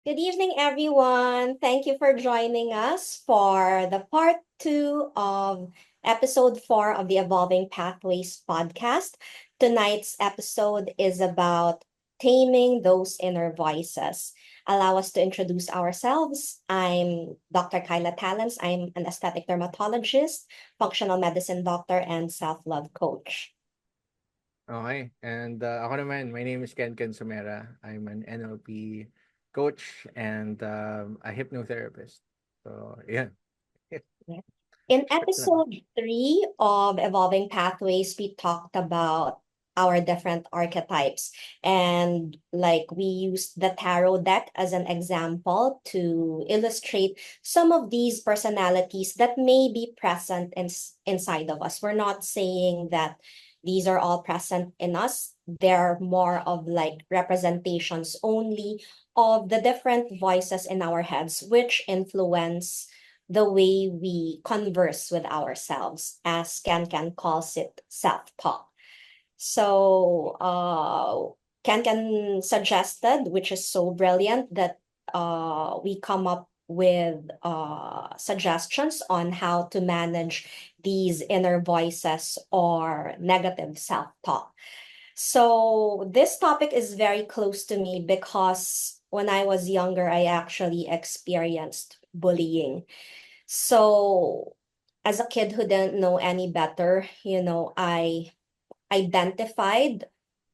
Good evening, everyone. Thank you for joining us for the part two of episode four of the Evolving Pathways podcast. Tonight's episode is about taming those inner voices. Allow us to introduce ourselves. I'm Dr. Kyla Talens. I'm an aesthetic dermatologist, functional medicine doctor, and self-love coach. Okay. And ako naman, my name is Ken Somera. I'm an NLP coach and a hypnotherapist. So, yeah. Yeah. In Short lang. episode three of Evolving Pathways, we talked about our different archetypes. And like we used the tarot deck as an example to illustrate some of these personalities that may be present inside of us. We're not saying that these are all present in us. They're more of like representations only of the different voices in our heads, which influence the way we converse with ourselves, as Ken calls it, self-talk. So Ken suggested, which is so brilliant, that we come up with suggestions on how to manage these inner voices or negative self-talk. So this topic is very close to me because when I was younger, I actually experienced bullying. So, as a kid who didn't know any better, I identified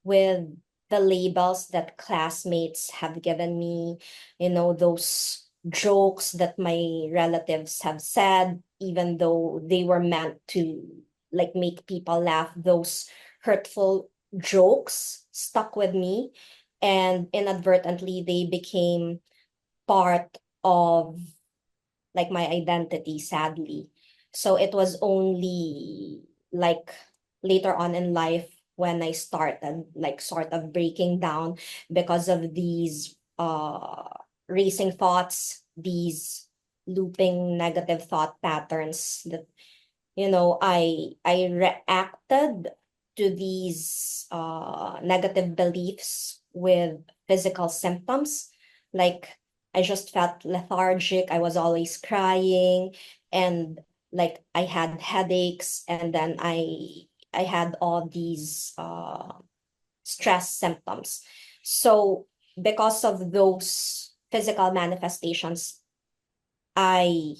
with the labels that classmates have given me, those jokes that my relatives have said, even though they were meant to like make people laugh, those hurtful jokes stuck with me. And inadvertently, they became part of like my identity, sadly. So it was only like later on in life when I started like sort of breaking down because of these racing thoughts, these looping negative thought patterns that I reacted to these negative beliefs with physical symptoms. Like I just felt lethargic. I was always crying, and like I had headaches, and then I had all these stress symptoms. So because of those physical manifestations, I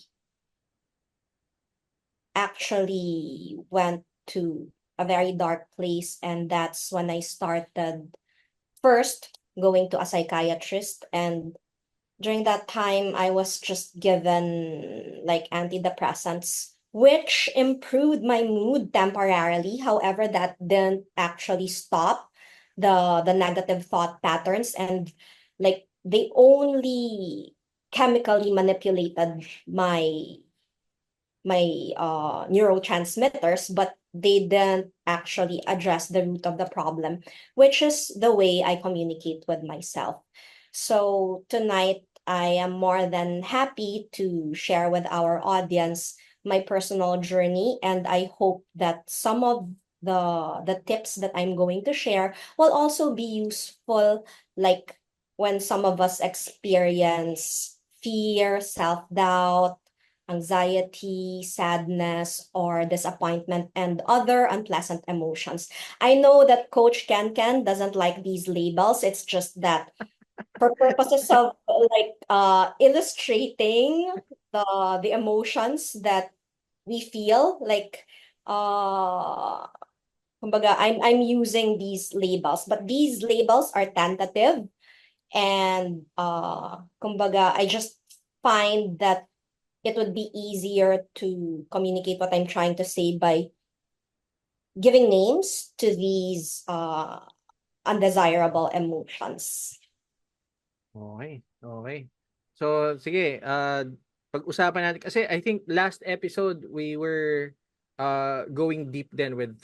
actually went to a very dark place, and that's when I started first going to a psychiatrist. And during that time I was just given like antidepressants, which improved my mood temporarily. However, that didn't actually stop the negative thought patterns, and like they only chemically manipulated my neurotransmitters, but they didn't actually address the root of the problem, which is the way I communicate with myself. So tonight, I am more than happy to share with our audience my personal journey, and I hope that some of the tips that I'm going to share will also be useful, like when some of us experience fear, self-doubt, anxiety, sadness, or disappointment, and other unpleasant emotions. I know that Coach Ken doesn't like these labels. It's just that for purposes of like illustrating the emotions that we feel, like kumbaga, I'm using these labels, but these labels are tentative, and kumbaga, I just find that it would be easier to communicate what I'm trying to say by giving names to these undesirable emotions. Okay. Okay. So, sige, pag-usapan natin kasi I think last episode we were going deep then with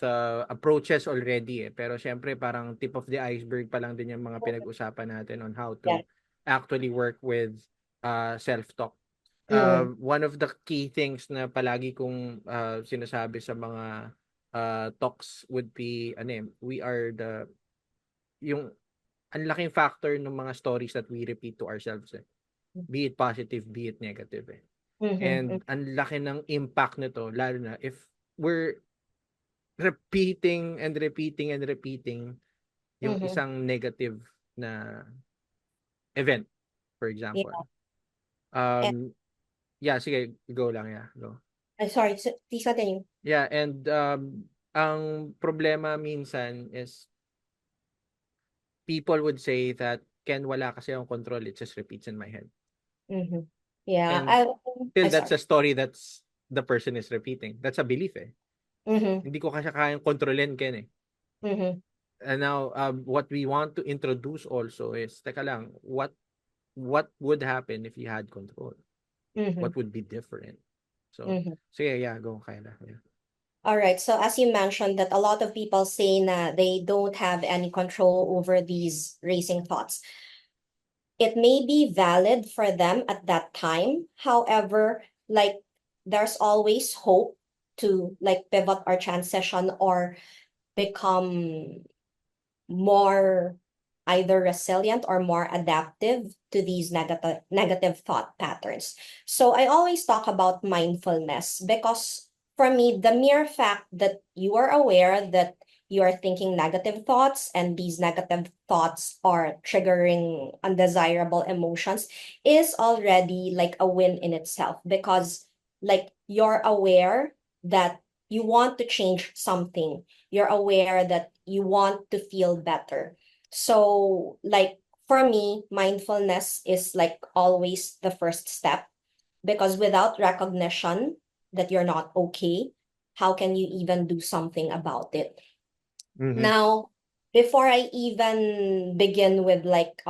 approaches already eh. Pero syempre parang tip of the iceberg pa lang din yung mga pinag-usapan natin on how to Yeah. actually work with self-talk. Mm. One of the key things na palagi kong sinasabi sa mga talks would be ano eh, we are the yung ang laking factor ng mga stories that we repeat to ourselves eh. Be it positive, be it negative eh. Mm-hmm. And ang laki ng impact nito, lalo na if we're repeating and repeating and repeating yung Mm-hmm. isang negative na event, for Yeah. example. And, Yeah, sige, go lang, yeah, go. sorry, please continue. Yeah, and ang problema minsan is people would say that Ken, wala kasi akong control, it just repeats in my head. Mm-hmm. Yeah. And still, I that's sorry. a story that's the person is repeating. That's a belief eh. Mm-hmm. Hindi ko kasi kayang kontrolin, Ken eh. Mm-hmm. And now, what we want to introduce also is, teka lang, what would happen if you had control? Mm-hmm. What would be different? So, Mm-hmm. sige, yeah, go, Kyla. Yeah. All right. So as you mentioned that a lot of people say na they don't have any control over these racing thoughts. It may be valid for them at that time. However, like there's always hope to like pivot or transition or become more either resilient or more adaptive to these negative thought patterns. So I always talk about mindfulness because for me, the mere fact that you are aware that you are thinking negative thoughts and these negative thoughts are triggering undesirable emotions is already like a win in itself because like you're aware that you want to change something, you're aware that you want to feel better. So, like for me, mindfulness is like always the first step because without recognition that you're not okay, how can you even do something about it? Mm-hmm. Now, before I even begin with like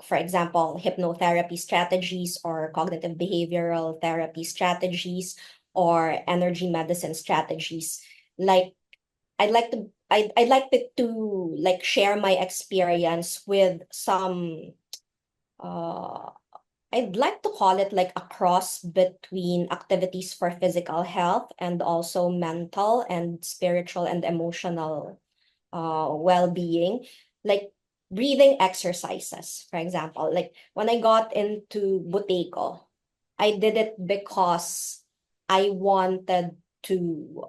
for example hypnotherapy strategies or cognitive behavioral therapy strategies or energy medicine strategies, like I'd like to like share my experience with some uh I'd like to call it like a cross between activities for physical health and also mental and spiritual and emotional well-being, like breathing exercises, for example. Like when I got into Buteco, I did it because I wanted to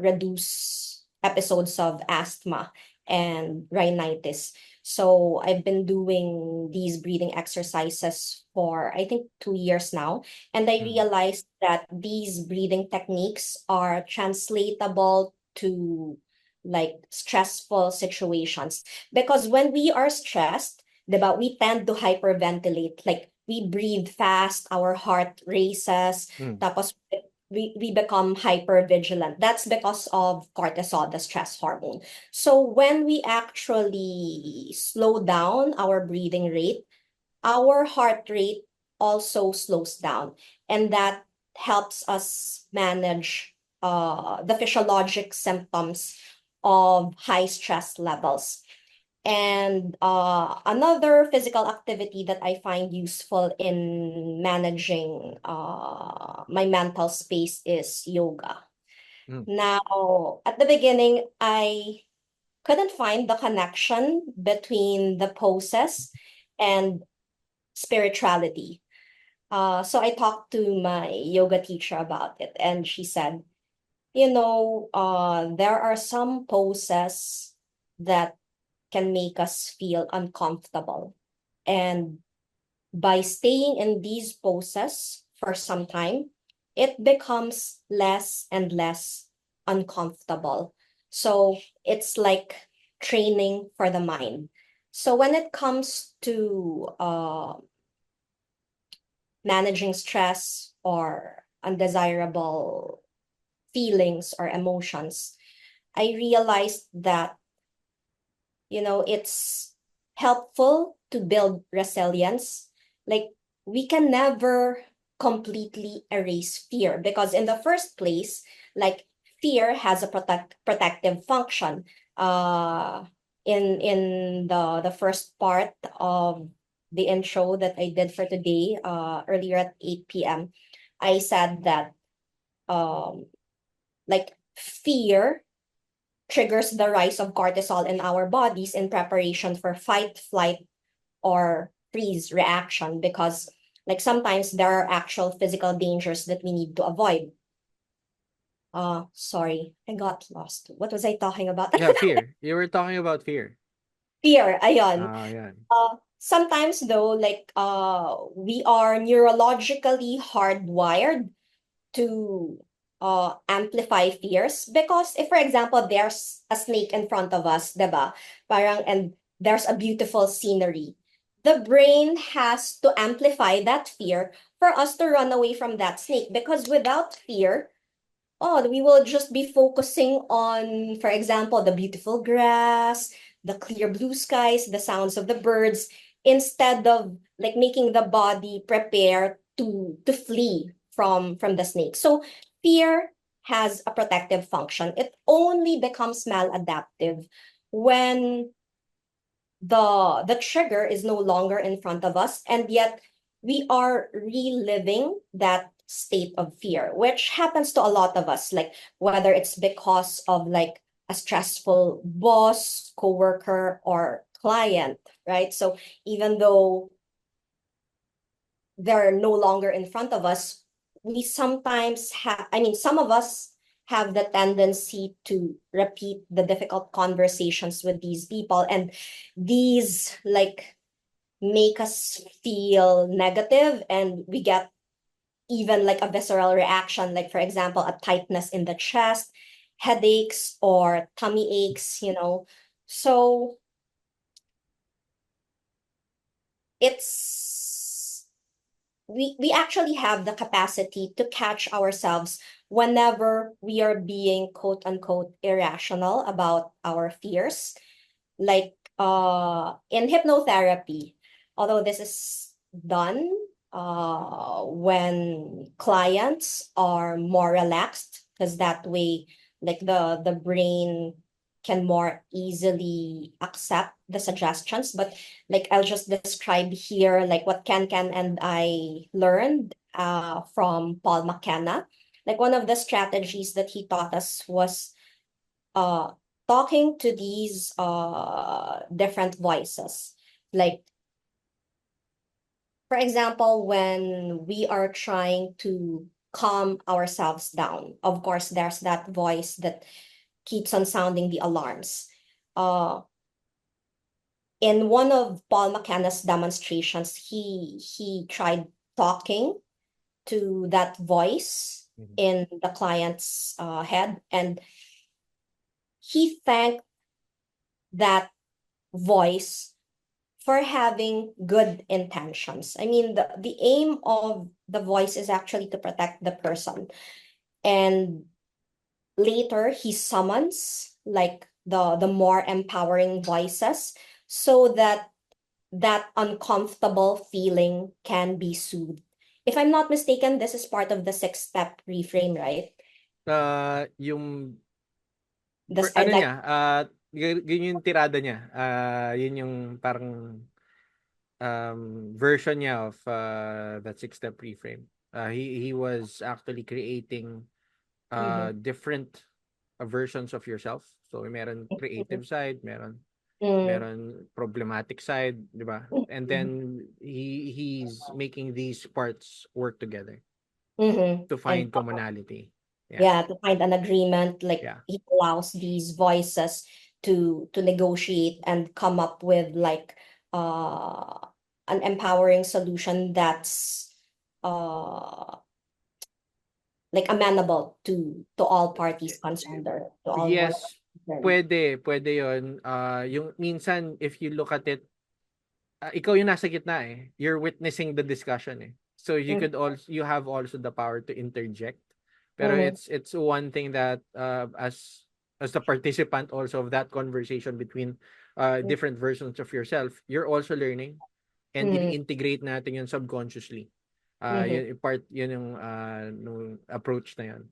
reduce episodes of asthma and rhinitis. So I've been doing these breathing exercises for I think 2 years now. And I Mm-hmm. realized that these breathing techniques are translatable to like stressful situations. Because when we are stressed, diba, we tend to hyperventilate. Like we breathe fast, our heart races, Mm-hmm. tapos we become hyper vigilant. That's because of cortisol, the stress hormone. So when we actually slow down our breathing rate, our heart rate also slows down. And that helps us manage the physiologic symptoms of high stress levels. And another physical activity that I find useful in managing my mental space is yoga. Now, at the beginning, I couldn't find the connection between the poses and spirituality. So I talked to my yoga teacher about it, and she said, there are some poses that can make us feel uncomfortable. And by staying in these poses for some time, it becomes less and less uncomfortable. So it's like training for the mind. So when it comes to managing stress or undesirable feelings or emotions, I realized that it's helpful to build resilience. Like we can never completely erase fear because in the first place, like fear has a protective function. Uh, in the first part of the intro that I did for today, earlier at 8 p.m., I said that um like fear triggers the rise of cortisol in our bodies in preparation for fight, flight, or freeze reaction, because like sometimes there are actual physical dangers that we need to avoid. Sorry, I got lost. What was I talking about? Yeah, fear. You were talking about fear. Fear, ayun. Yeah. Sometimes though, like we are neurologically hardwired to amplify fears, because if for example there's a snake in front of us, diba? Parang, and there's a beautiful scenery. The brain has to amplify that fear for us to run away from that snake, because without fear, we will just be focusing on, for example, the beautiful grass, the clear blue skies, the sounds of the birds, instead of like making the body prepare to flee from the snake. So fear has a protective function. It only becomes maladaptive when the trigger is no longer in front of us, and yet we are reliving that state of fear, which happens to a lot of us, like whether it's because of like a stressful boss, coworker, or client, right? So even though they're no longer in front of us, we sometimes have, I mean, some of us have the tendency to repeat the difficult conversations with these people, and these like make us feel negative, and we get even like a visceral reaction, like for example a tightness in the chest, headaches, or tummy aches, so it's we actually have the capacity to catch ourselves whenever we are being quote unquote irrational about our fears. Like in hypnotherapy, although this is done when clients are more relaxed, because that way like the brain can more easily accept the suggestions. But like I'll just describe here like what Ken and I learned from Paul McKenna. Like one of the strategies that he taught us was uh talking to these different voices. Like for example, when we are trying to calm ourselves down, of course there's that voice that keeps on sounding the alarms. In one of Paul McKenna's demonstrations, he tried talking to that voice Mhm. in the client's head, and he thanked that voice for having good intentions. I mean, the aim of the voice is actually to protect the person. And later he summons like the more empowering voices, so that that uncomfortable feeling can be soothed. If I'm not mistaken, this is part of the six-step reframe, right? Yung This ano like niya, yun yung tirada niya. Yun yung parang version niya of that six-step reframe. He was actually creating mhm, different versions of yourself. So meron mhm, creative side, mm, meron problematic side, 'di ba? And mhm, then he's making these parts work together mhm. to And find commonality. Yeah. yeah, to find an agreement, like Yeah. it allows these voices to negotiate and come up with like uh an empowering solution that's uh like amenable to all parties concerned, or to all voices Yes, concerned. pwede 'yon. Yung minsan if you look at it, ikaw yung nasa gitna eh. You're witnessing the discussion eh. So Mhm, you have also the power to interject. Pero mhm, it's one thing that as the participant also of that conversation between different versions of yourself, you're also learning and mhm, ini-integrate natin yun subconsciously. mhm. Yun part yun yung nung approach na yun.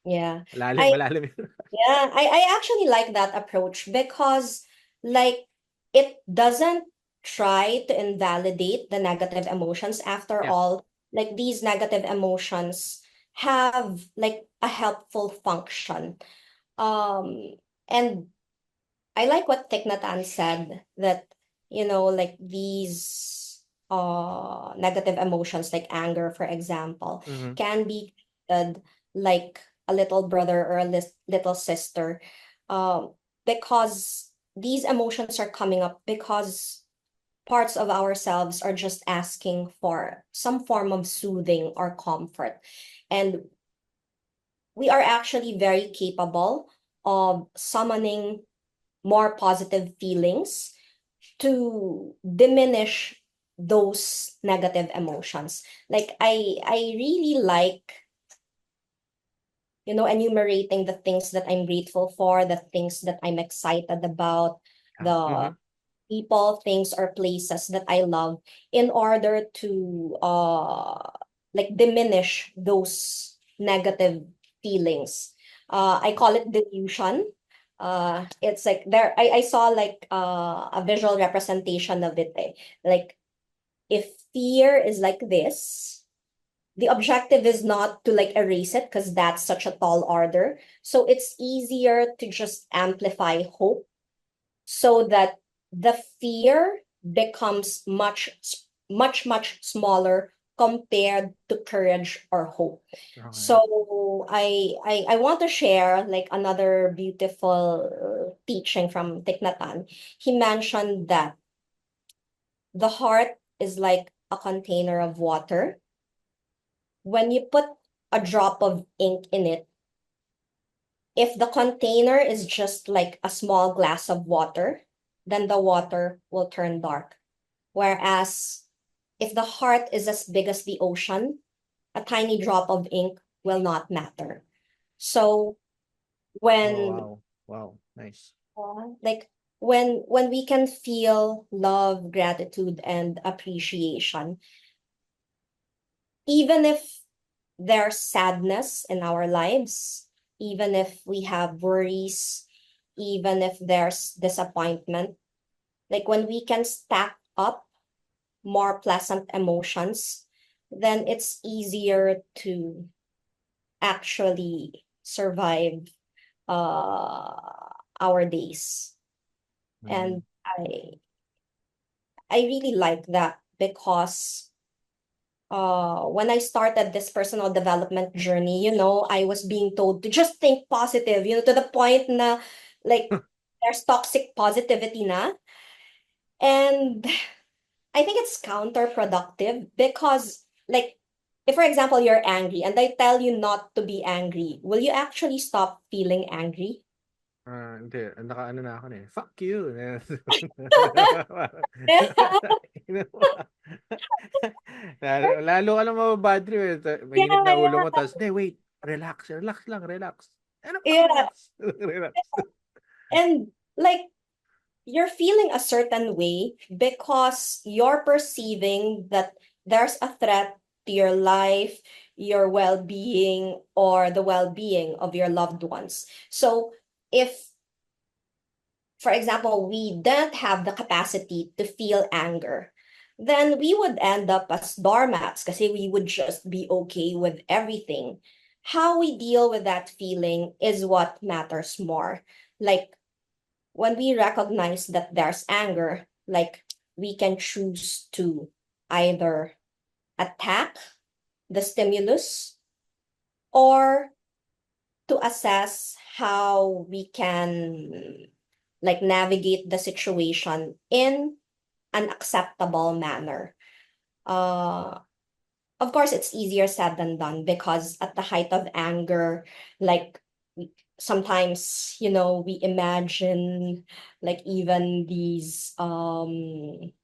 Yeah. Malalim, I malalim yun. Yeah, I actually like that approach, because like it doesn't try to invalidate the negative emotions. After Yeah. all, like these negative emotions have like a helpful function. And I like what Thich Nhat Hanh said, that like these negative emotions like anger, for example, Mhm. can be treated like a little brother or a little sister, um, because these emotions are coming up because parts of ourselves are just asking for some form of soothing or comfort. And we are actually very capable of summoning more positive feelings to diminish those negative emotions. Like I really like, enumerating the things that I'm grateful for, the things that I'm excited about, Yeah. the Mhm. people, things, or places that I love in order to like diminish those negative feelings. I call it delusion. It's like I saw like a visual representation of it. Like if fear is like this, the objective is not to like erase it because that's such a tall order. So it's easier to just amplify hope so that the fear becomes much smaller compared to courage or hope. Okay. So I want to share like another beautiful teaching from Thich Nhat Hanh. He mentioned that the heart is like a container of water. When you put a drop of ink in it, if the container is just like a small glass of water, then the water will turn dark. Whereas if the heart is as big as the ocean, a tiny drop of ink will not matter. So Oh, when wow. Wow. Nice. like when we can feel love, gratitude, and appreciation, even if there's sadness in our lives, even if we have worries, even if there's disappointment, like when we can stack up more pleasant emotions, then it's easier to actually survive our days. Mhm. And I really like that because when I started this personal development journey, I was being told to just think positive, to the point na like there's toxic positivity na. And I think it's counterproductive because like if for example you're angry and I tell you not to be angry, will you actually stop feeling angry? Hindi. Naka-ano na ako na, eh, "Fuck you." Lalo lalo ka lang maba-bad trip, eh, mainit na ulo Yeah, mo ta's, "Hindi, wait, relax, relax lang, relax." Ano bang yeah. relax? Relax. And like you're feeling a certain way because you're perceiving that there's a threat to your life, your well-being, or the well-being of your loved ones. So if, for example, we don't have the capacity to feel anger, then we would end up as doormats because we would just be okay with everything. How we deal with that feeling is what matters more. Like when we recognize that there's anger, like we can choose to either attack the stimulus or to assess how we can like navigate the situation in an acceptable manner. Uh, of course, it's easier said than done because at the height of anger, like sometimes, we imagine like even these kumbaga,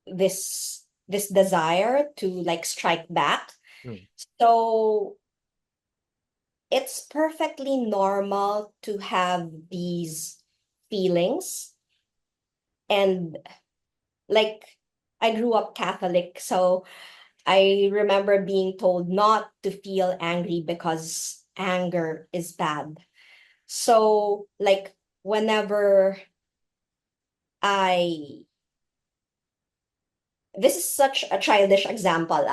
this desire to like strike back. Hmm. So it's perfectly normal to have these feelings. And like I grew up Catholic, so I remember being told not to feel angry because anger is bad. So like whenever I this is such a childish example,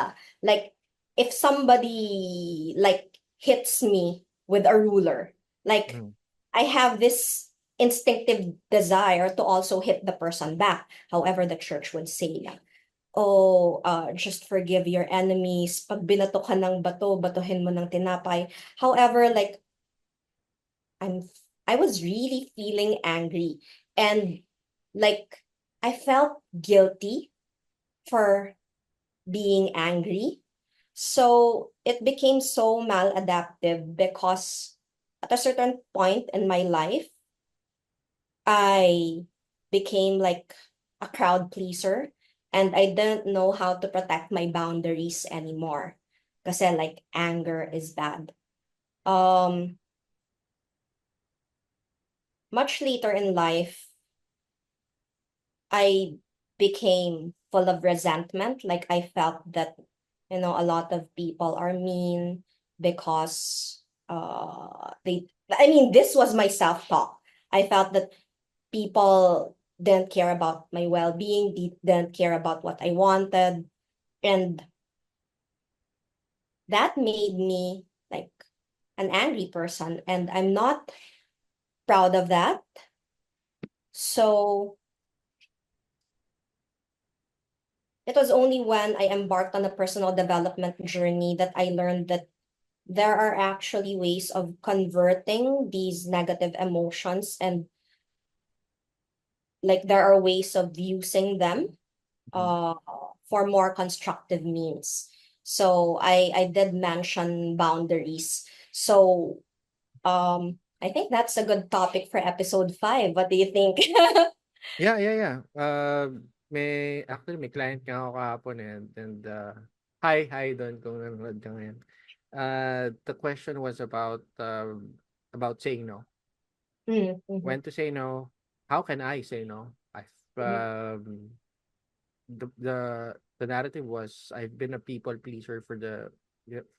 like if somebody like hits me with a ruler, like Mhm. I have this instinctive desire to also hit the person back. However, the church would say, oh, just forgive your enemies. Pag binato ka ng bato, batuhin mo ng tinapay. However, like, I'm, I was really feeling angry. And like, I felt guilty for being angry. So it became so maladaptive because at a certain point in my life, I became like a crowd pleaser and I didn't know how to protect my boundaries anymore. Kasi like anger is bad. Um, Much later in life, I became full of resentment. Like I felt that, a lot of people are mean because this was my self-talk. I felt that people didn't care about my well-being, didn't care about what I wanted. And that made me like an angry person. And I'm not proud of that. So it was only when I embarked on a personal development journey that I learned that there are actually ways of converting these negative emotions, and like there are ways of using them uh, for more constructive means. So I did mention boundaries. So I think that's a good topic for episode 5. What do you think? Yeah, yeah, yeah. May client nga ako kahapon, and hi doon kung nanonood ka ngayon. The question was about saying no. Mhm, mhm, When to say no? How can I say no? mhm, The the narrative was I've been a people pleaser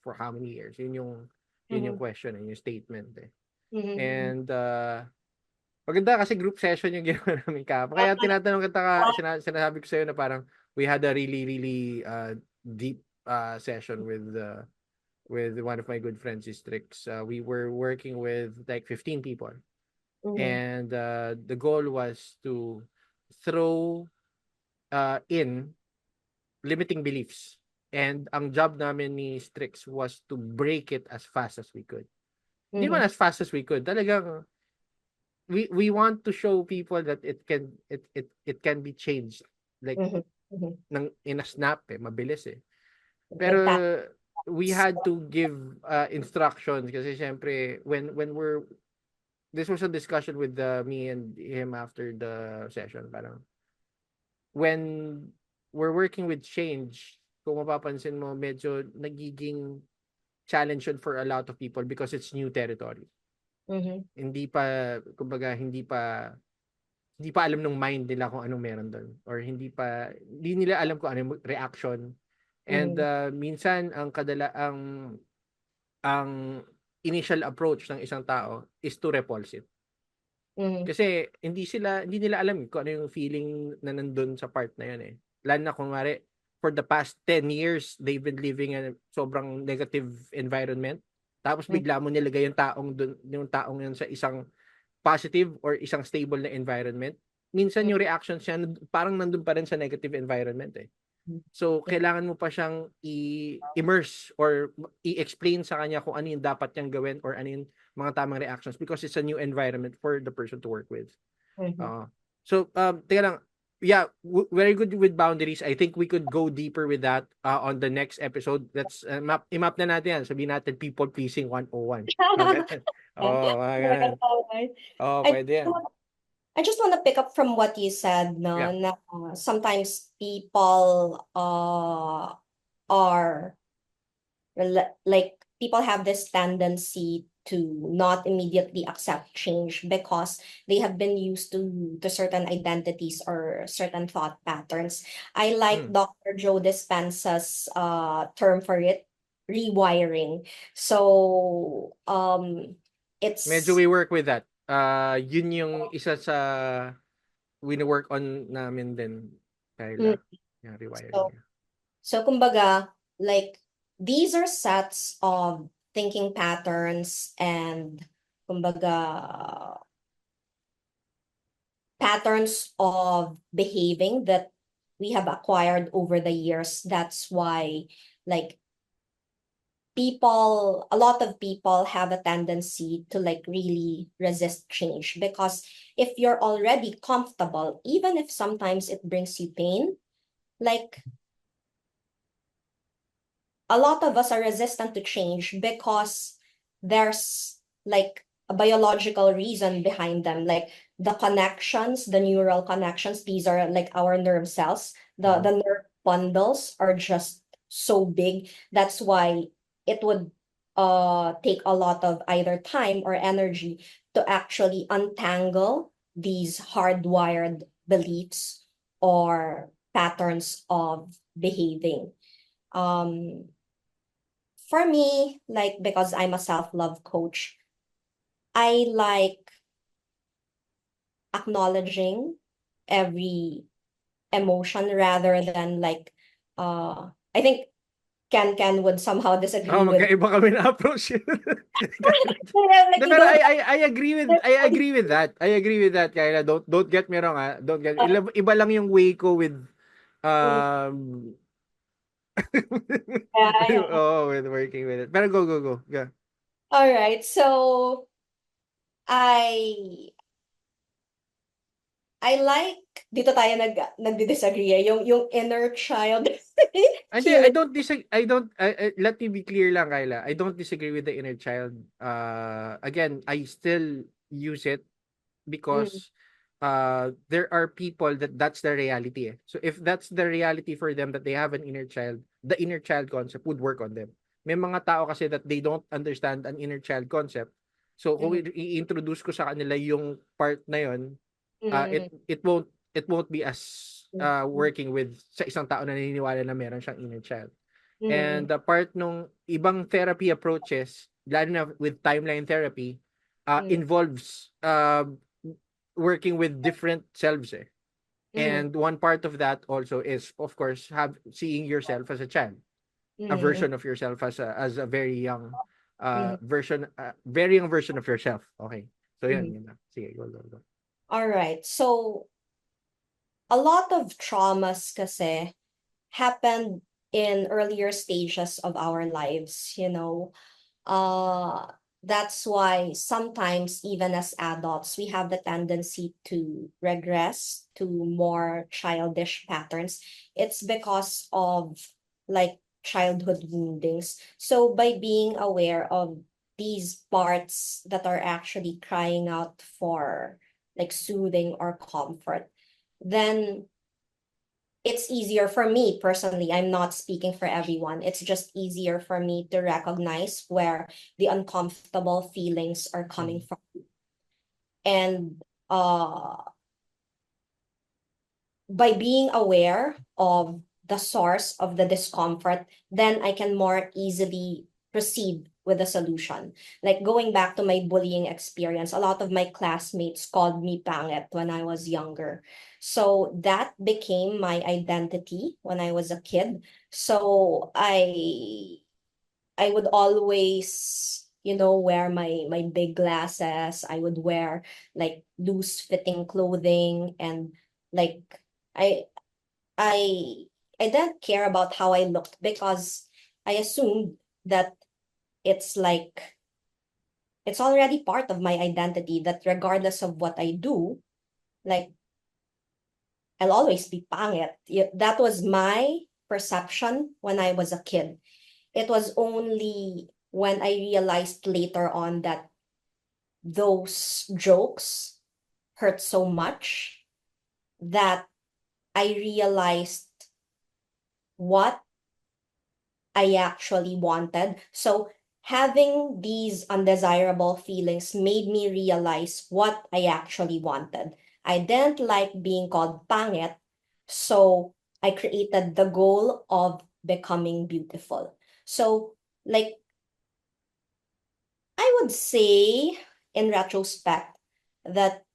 for how many years? Yun yung mhm, question, yung statement eh. mhm, And maganda kasi group session yung ginawa namin kahapon. Kaya tinatanong kita sinasabi ko sa'yo na parang we had a really, really deep session with one of my good friends, is Trix. We were working with like 15 people. mhm, And the goal was to throw in limiting beliefs. And ang job namin ni Strix was to break it as fast as we could. Hindi mhm, naman as fast as we could. Talagang we want to show people that it can be changed like mhm, mhm. in a snap mabilis eh. Pero Like that. we had to give instructions kasi syempre when we're this was a discussion with me and him after the session, parang when we're working with change, kung mapapansin mo medyo nagiging challenge yun for a lot of people because it's new territory. Mhm, Hindi pa kumbaga hindi pa alam ng mind nila kung anong meron doon, or hindi nila alam kung ano yung reaction. And mhm, minsan ang initial approach ng isang tao is to repulse it. mhm, Kasi hindi nila alam kung ano yung feeling na nandun sa part na yun eh. Lalo na kung mari, for the past 10 years, they've been living in a sobrang negative environment. Tapos mhm, bigla mo nilagay yung taong yun sa isang positive or isang stable na environment. Minsan yung reactions niya parang nandun pa rin sa negative environment eh. mhm. So, kailangan mo pa siyang i-immerse or i-explain sa kanya kung ano yung dapat niyang gawin or ano yung mga tamang reactions because it's a new environment for the person to work with. Mhm. Uh, teka lang. Yeah, very good with boundaries. I think we could go deeper with that on the next episode. Let's i-map na natin yan. Sabihin natin people pleasing 101. Mga ganun. Oh, mga ganun. Alright. Oh, I pwede yan. I just want to pick up from what you said, no, Yeah. na sometimes people are like people have this tendency to not immediately accept change because they have been used to certain identities or certain thought patterns. I like Hmm. Dr. Joe Dispenza's term for it, rewiring. So Medyo it's we work with that. Yun yung isa sa wini-work on namin din, mm, Kyla. Yung rewiring so niya. so kumbaga like these are sets of thinking patterns and kumbaga patterns of behaving that we have acquired over the years. That's why, like, a lot of people have a tendency to like really resist change, because if you're already comfortable, even if sometimes it brings you pain, like, a lot of us are resistant to change because there's like a biological reason behind them, like the connections, the neural connections. These are like our nerve cells. The nerve bundles are just so big. That's why it would take a lot of either time or energy to actually untangle these hardwired beliefs or patterns of behaving. um for me, like, because I'm a self-love coach, I like acknowledging every emotion rather than like, I think Ken would somehow Oh, disagree with. magkaiba kami na approach. Like, No, you pero don't I agree with that. I agree with that, Kyla. Don't get me wrong, ah. Don't get have. iba lang yung way ko with Mm, um yeah, yeah. oh, with working with it. Pero go. Yeah. All right. So I I like, dito tayo nagdi-disagree, yung inner child Hindi, healing. I don't let me be clear lang, Kyla. I don't disagree with the inner child. Again, I still use it Mm, because there are people that that's the reality, eh. So if that's the reality for them, that they have an inner child, the inner child concept would work on them. May mga tao kasi that they don't understand an inner child concept. So kung mm, i-introduce ko sa kanila yung part na yon, mm, it won't be as mm, mm, working with sa isang tao na naniniwala na meron siyang inner child. And mm, the part nung ibang therapy approaches, lalo na with timeline therapy, mm, involves working with different selves, eh. mm, And one part of that also is, of course, have seeing yourself as a child, a mm, version of yourself as a very young mm, very young version of yourself. Okay. So mm. yun lang. Sige, go. All right. So a lot of traumas kasi happened in earlier stages of our lives, you know. Uh, that's why sometimes, even as adults, we have the tendency to regress to more childish patterns. It's because of like childhood woundings. So by being aware of these parts that are actually crying out for like soothing or comfort, then it's easier for me personally. I'm not speaking for everyone. It's just easier for me to recognize where the uncomfortable feelings are coming Mm. from. And by being aware of the source of the discomfort, then I can more easily proceed with the solution. Like going back to my bullying experience, a lot of my classmates called me pangit when I was younger. So that became my identity when I was a kid. So I would always, wear my big glasses. I would wear like loose fitting clothing, and like I I I didn't care about how I looked because I assumed that it's like it's already part of my identity, that regardless of what I do, like I'll always be pangit. That was my perception when I was a kid. It was only when I realized later on that those jokes hurt so much that I realized what I actually wanted. So having these undesirable feelings made me realize what I actually wanted. I didn't like being called pangit, so I created the goal of becoming beautiful. So, like, I would say in retrospect that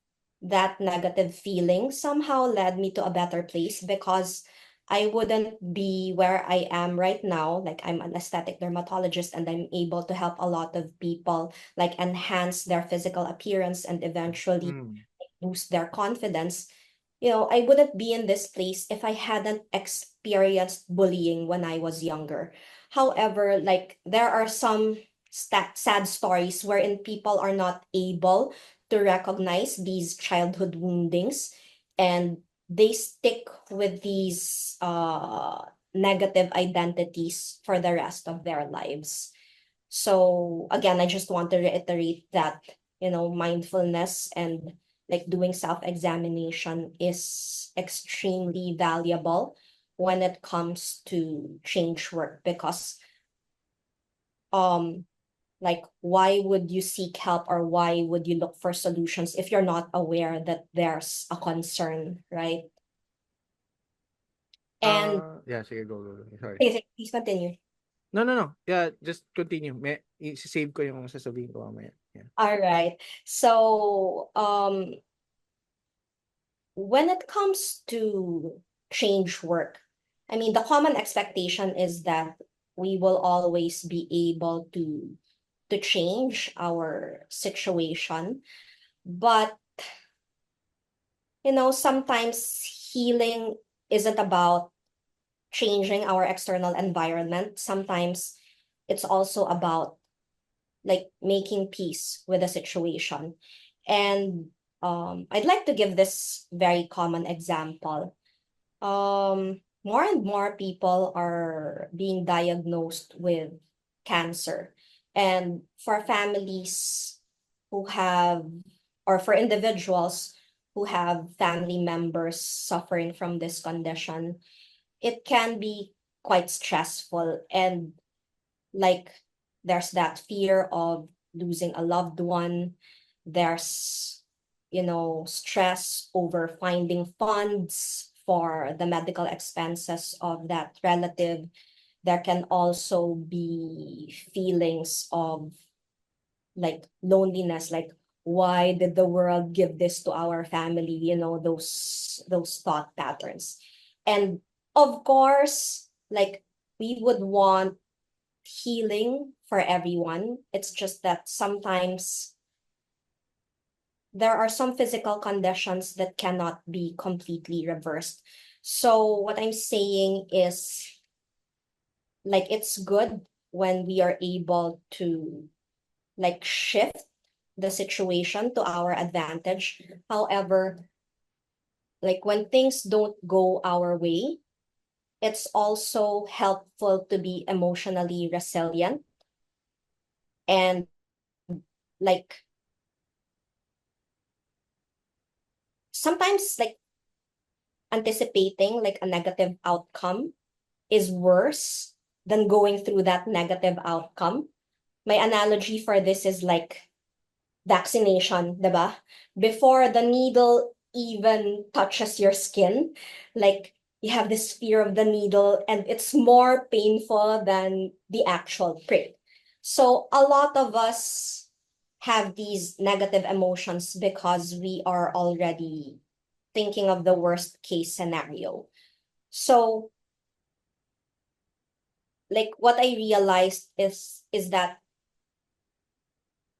that negative feeling somehow led me to a better place, because I wouldn't be where I am right now. Like, I'm an aesthetic dermatologist and I'm able to help a lot of people like enhance their physical appearance and eventually Mm. boost their confidence. I wouldn't be in this place if I hadn't experienced bullying when I was younger. However, like there are some sad stories wherein people are not able to recognize these childhood woundings, and they stick with these negative identities for the rest of their lives. So again, I just want to reiterate that, mindfulness and like doing self-examination is extremely valuable when it comes to change work, because um like why would you seek help, or why would you look for solutions if you're not aware that there's a concern, right? And Yeah, sige, go. Sorry. please continue. No, no, no. Yeah, just continue. May i-save ko yung sasabihin ko mamaya. Yeah. All right. So when it comes to change work, I mean, the common expectation is that we will always be able to change our situation. But, sometimes healing isn't about changing our external environment. Sometimes it's also about like making peace with the situation. And I'd like to give this very common example. More and more people are being diagnosed with cancer. And for families who have, or for individuals who have family members suffering from this condition, it can be quite stressful. And like there's that fear of losing a loved one. There's, stress over finding funds for the medical expenses of that relative. There can also be feelings of like loneliness, like why did the world give this to our family, those thought patterns. And of course, like we would want healing for everyone. It's just that sometimes there are some physical conditions that cannot be completely reversed. So what I'm saying is like it's good when we are able to like shift the situation to our advantage. However, like when things don't go our way, it's also helpful to be emotionally resilient and like sometimes like anticipating like a negative outcome is worse than going through that negative outcome. My analogy for this is like vaccination, diba? Before the needle even touches your skin, like you have this fear of the needle and it's more painful than the actual prick. So a lot of us have these negative emotions because we are already thinking of the worst case scenario. So like what I realized is that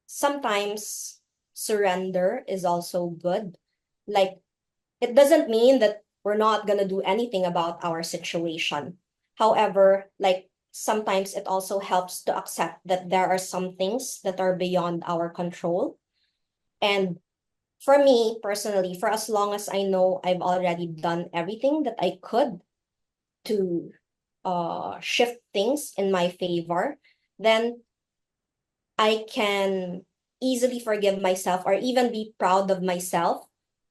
sometimes surrender is also good. Like it doesn't mean that we're not going to do anything about our situation. However, like sometimes it also helps to accept that there are some things that are beyond our control. And for me personally, for as long as I know I've already done everything that I could to shift things in my favor, then I can easily forgive myself or even be proud of myself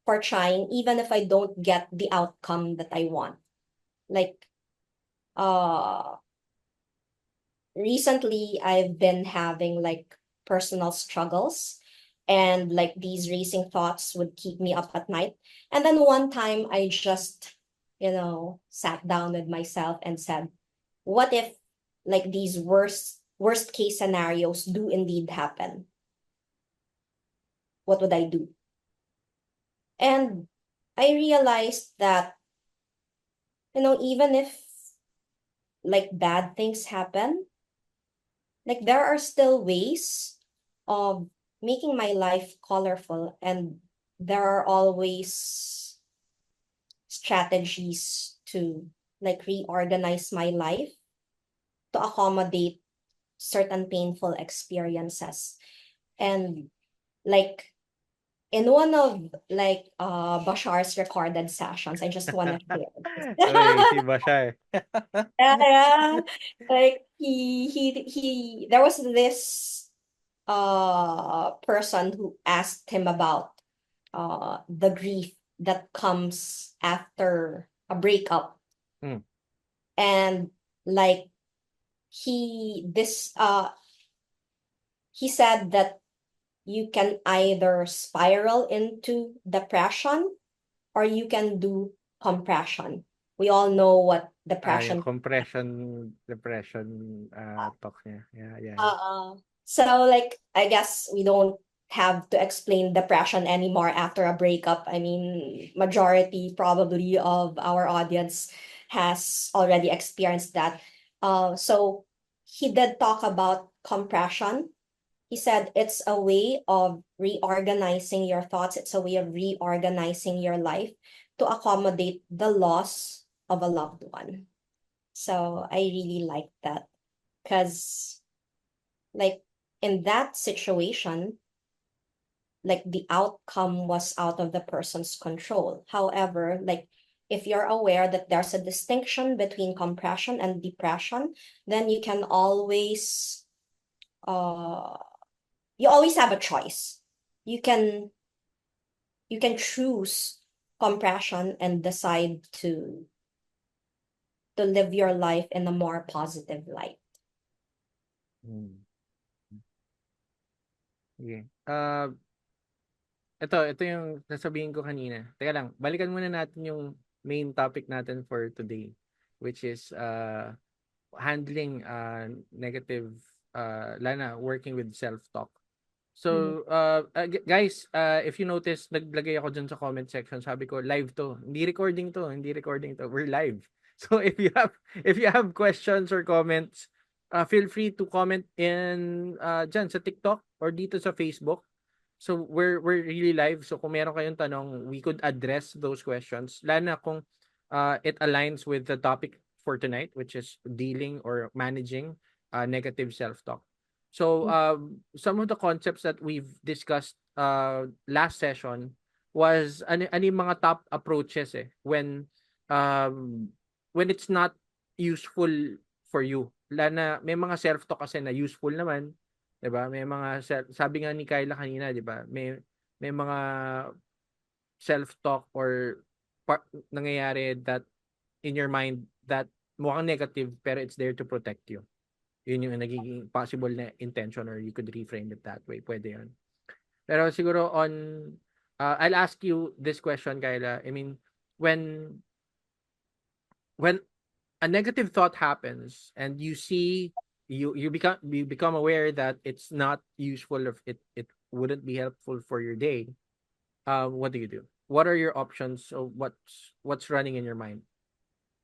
for trying, even if I don't get the outcome that I want. Like, uh, recently I've been having like personal struggles, and like these racing thoughts would keep me up at night. And then one time I just, sat down with myself and said, what if like these worst case scenarios do indeed happen? What would I do? And I realized that, even if like bad things happen, like there are still ways of making my life colorful and there are always strategies to like reorganize my life to accommodate certain painful experiences. And like in one of like Bashar's recorded sessions, I just want to share this. Uy, si Bashar. Yeah, yeah. Like he there was this person who asked him about the grief that comes after a breakup. Mm. And like he this he said that you can either spiral into depression or you can do compression. We all know what Yung depression. compression, depression, talk niya. Yeah, yeah. So like I guess we don't have to explain depression anymore after a breakup. I mean, majority probably of our audience has already experienced that. So he did talk about compression. He said it's a way of reorganizing your thoughts. It's a way of reorganizing your life to accommodate the loss of a loved one. So I really like that because like in that situation, like the outcome was out of the person's control. However, like if you're aware that there's a distinction between compression and depression, then uh you always have a choice. You can you can choose compression and decide to live your life in a more positive light. Mm. Sige. Ito yung sasabihin ko kanina. Teka lang, balikan muna natin yung main topic natin for today, which is handling negative, lana working with self-talk. Mhm. So, guys, if you notice, naglagay ako dyan sa comment section. Sabi ko, live to. Hindi recording to. Hindi recording to. We're live. So, if you have questions or comments, feel free to comment in dyan sa TikTok or dito sa Facebook. So, we're really live. So, kung meron kayong tanong, we could address those questions. Lalo na kung it aligns with the topic for tonight, which is dealing or managing negative self-talk. So some of the concepts that we've discussed last session was ano yung mga top approaches um, when it's not useful for you. Lana may mga self-talk kasi na useful naman, 'di ba? May mga sabi nga ni Kyla kanina, 'di ba? May mga self-talk or nangyayari that in your mind that mukhang negative pero it's there to protect you. Yun yung nagiging possible na intention or you could reframe it that way. Pwede yun. Pero siguro I'll ask you this question, Kyla. I mean, when when a negative thought happens and you see you become aware that it's not useful, if it wouldn't be helpful for your day, what do you do? What are your options? So what's running in your mind?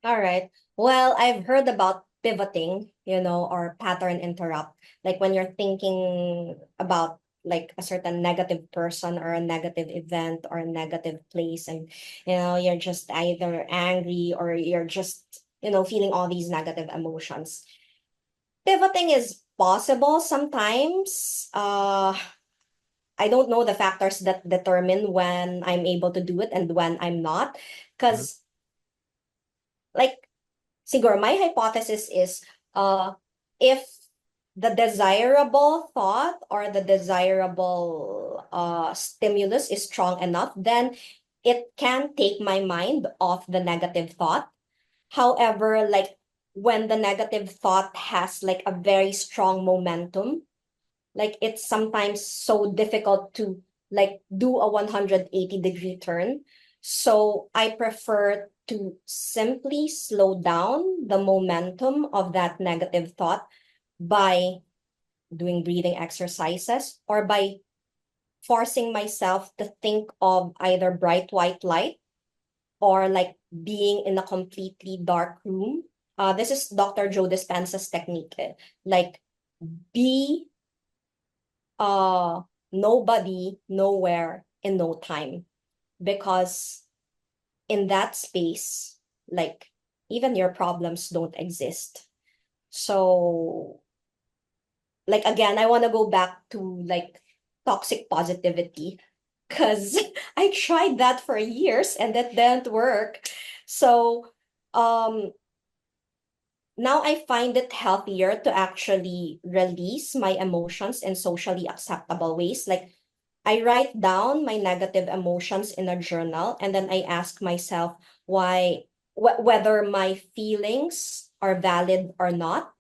All right. Well, I've heard about pivoting, or pattern interrupt. Like when you're thinking about like a certain negative person or a negative event or a negative place, and you're just either angry or you're just, feeling all these negative emotions. Pivoting is possible sometimes. I don't know the factors that determine when I'm able to do it and when I'm not. Mhm. Because like siguro my hypothesis is if the desirable thought or the desirable stimulus is strong enough, then it can take my mind off the negative thought. However, like when the negative thought has like a very strong momentum, like it's sometimes so difficult to like do a 180-degree turn. So I prefer to simply slow down the momentum of that negative thought by doing breathing exercises or by forcing myself to think of either bright white light or like being in a completely dark room. This is Dr. Joe Dispenza's technique. Like be nobody, nowhere, in no time, because in that space, like, even your problems don't exist. So, like, again, I want to go back to like toxic positivity, because I tried that for years and that didn't work. So, um, now I find it healthier to actually release my emotions in socially acceptable ways. Like, I write down my negative emotions in a journal, and then I ask myself whether my feelings are valid or not.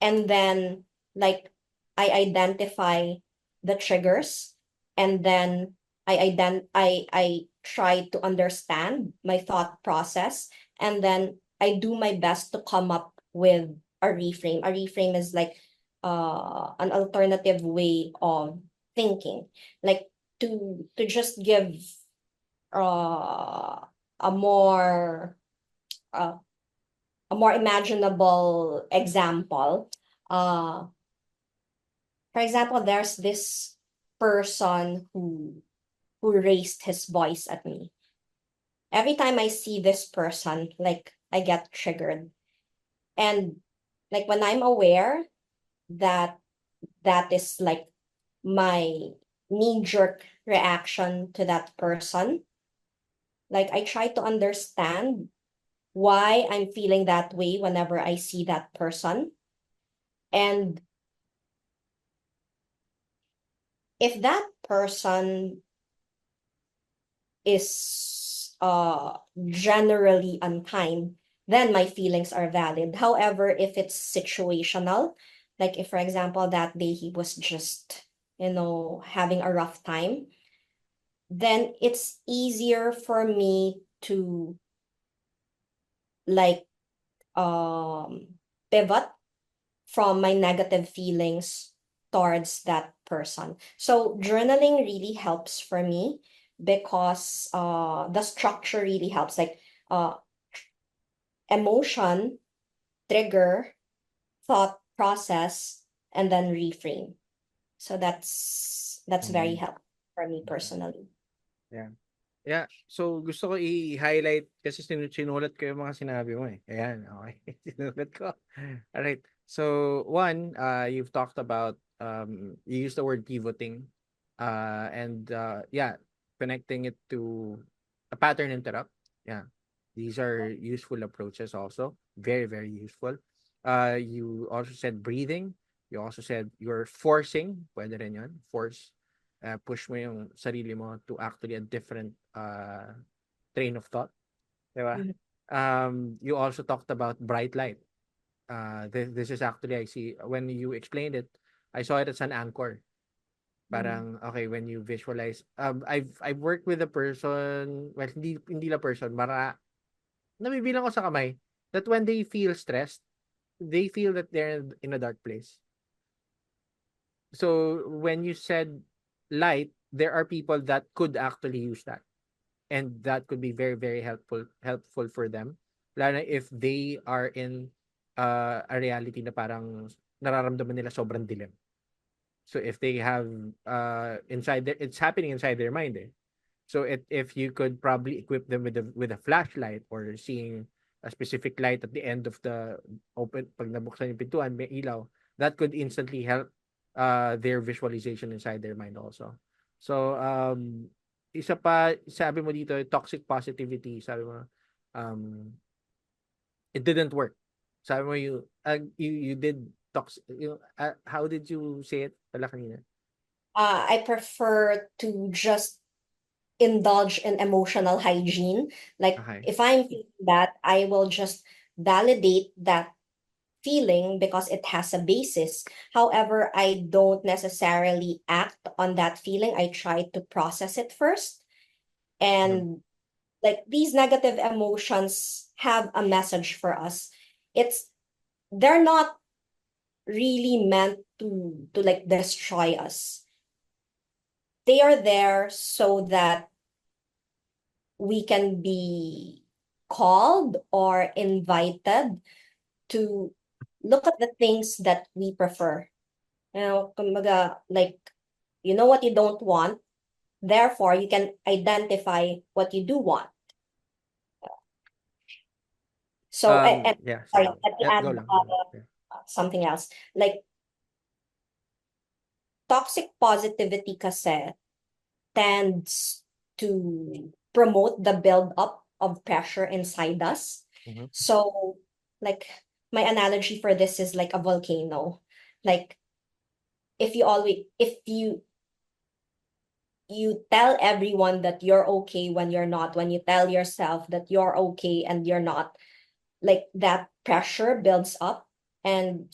And then, like, I identify the triggers, and then I try to understand my thought process, and then I do my best to come up with a reframe. A reframe is like an alternative way of thinking, like, to just give uh a more uh, a more imaginable example. uh for example, there's this person who raised his voice at me. Every time I see this person, like, I get triggered. And like, when I'm aware that that is like my knee-jerk reaction to that person, like, I try to understand why I'm feeling that way whenever I see that person. And if that person is generally unkind, then my feelings are valid. However, if it's situational, like, if, for example, that day he was just, having a rough time, then it's easier for me to, like, pivot from my negative feelings towards that person. So journaling really helps for me, because the structure really helps, like, uh emotion, trigger, thought process, and then reframe. So that's very Mm, helpful for me okey. personally. Yeah. Yeah. So, gusto ko i-highlight kasi sinulat ko yung mga sinabi mo, eh. Ayan, okey. Sinulat ko. Alright. So, one, you've talked about, you used the word pivoting, and, yeah, connecting it to a pattern interrupt. Yeah. These are useful approaches also. Very, very useful. You also said breathing. You also said you're forcing, puwede rin yun, force. Push mo yung sarili mo to actually a different train of thought, di ba? Mhm. You also talked about bright light. This is actually, I see, when you explained it, I saw it as an anchor. Mhm. Parang, okay, when you visualize, I've worked with a person, well, hindi la person, nabibilang ko sa kamay, that when they feel stressed, they feel that they're in a dark place. So when you said light, there are people that could actually use that, and that could be very, very helpful for them, lalo na if they are in a reality na parang nararamdaman nila sobrang dilim. So if they have inside their, it's happening inside their mind, eh. So if you could probably equip them with a flashlight, or seeing a specific light at the end of the open, pag nabuksan yung pintuan, may ilaw, that could instantly help their visualization inside their mind also. So isa pa sabi mo dito, toxic positivity, sabi mo um it didn't work. Sabi mo you did how did you say it pala kanina? I prefer to just indulge in emotional hygiene. Like, Okay. if I'm feeling that, I will just validate that feeling because it has a basis. However, I don't necessarily act on that feeling. I try to process it first. Mhm. And like, these negative emotions have a message for us. It's they're not really meant to like destroy us. They are there so that we can be called or invited to look at the things that we prefer. Kumbaga, like, you know what you don't want, Therefore, you can identify what you do want. So, and Yeah, sorry, sige. let me Yeah, add go lang. Yeah. something else. Like toxic positivity kasi tends to promote the build-up of pressure inside us. Mhm. So, like my analogy for this is like a volcano. Like if you tell everyone that you're okay when you're not, when you tell yourself that you're okay and you're not, like that pressure builds up and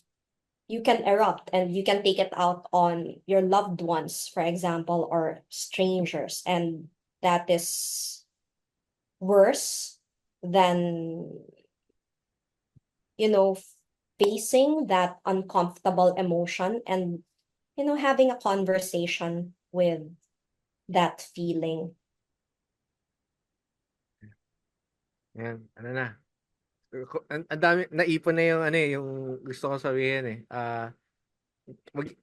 you can erupt and you can take it out on your loved ones, for example, or strangers. And that is worse than, you know, facing that uncomfortable emotion and, having a conversation with that feeling. Ayan, ano na. Ang dami, naipon na yung ano eh, yung gusto ko sabihin eh.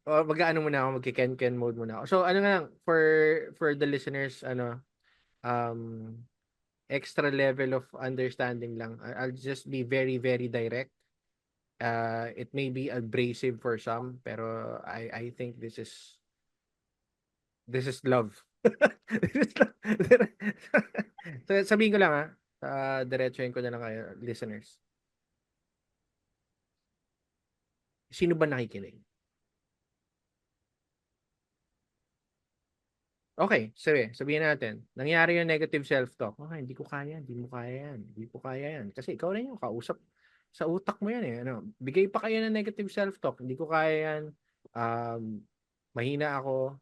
Mag-ano muna ako, magki-ken-ken mode muna ako. So ano nga lang, for the listeners, um, extra level of understanding lang. I'll just be very, very direct. It may be abrasive for some, pero I think this is love. This is love. So sabihin ko lang diretsuhin ko na lang kayo, listeners. Sino ba nakikinig? Okay, sabihin natin, nangyari yung negative self-talk. Okay, hindi ko kaya, hindi mo kaya yan, hindi ko kaya yan. Kasi ikaw rin yung kausap sa utak mo yan eh. Ano, bigay pa kayo ng negative self-talk, hindi ko kaya yan, mahina ako,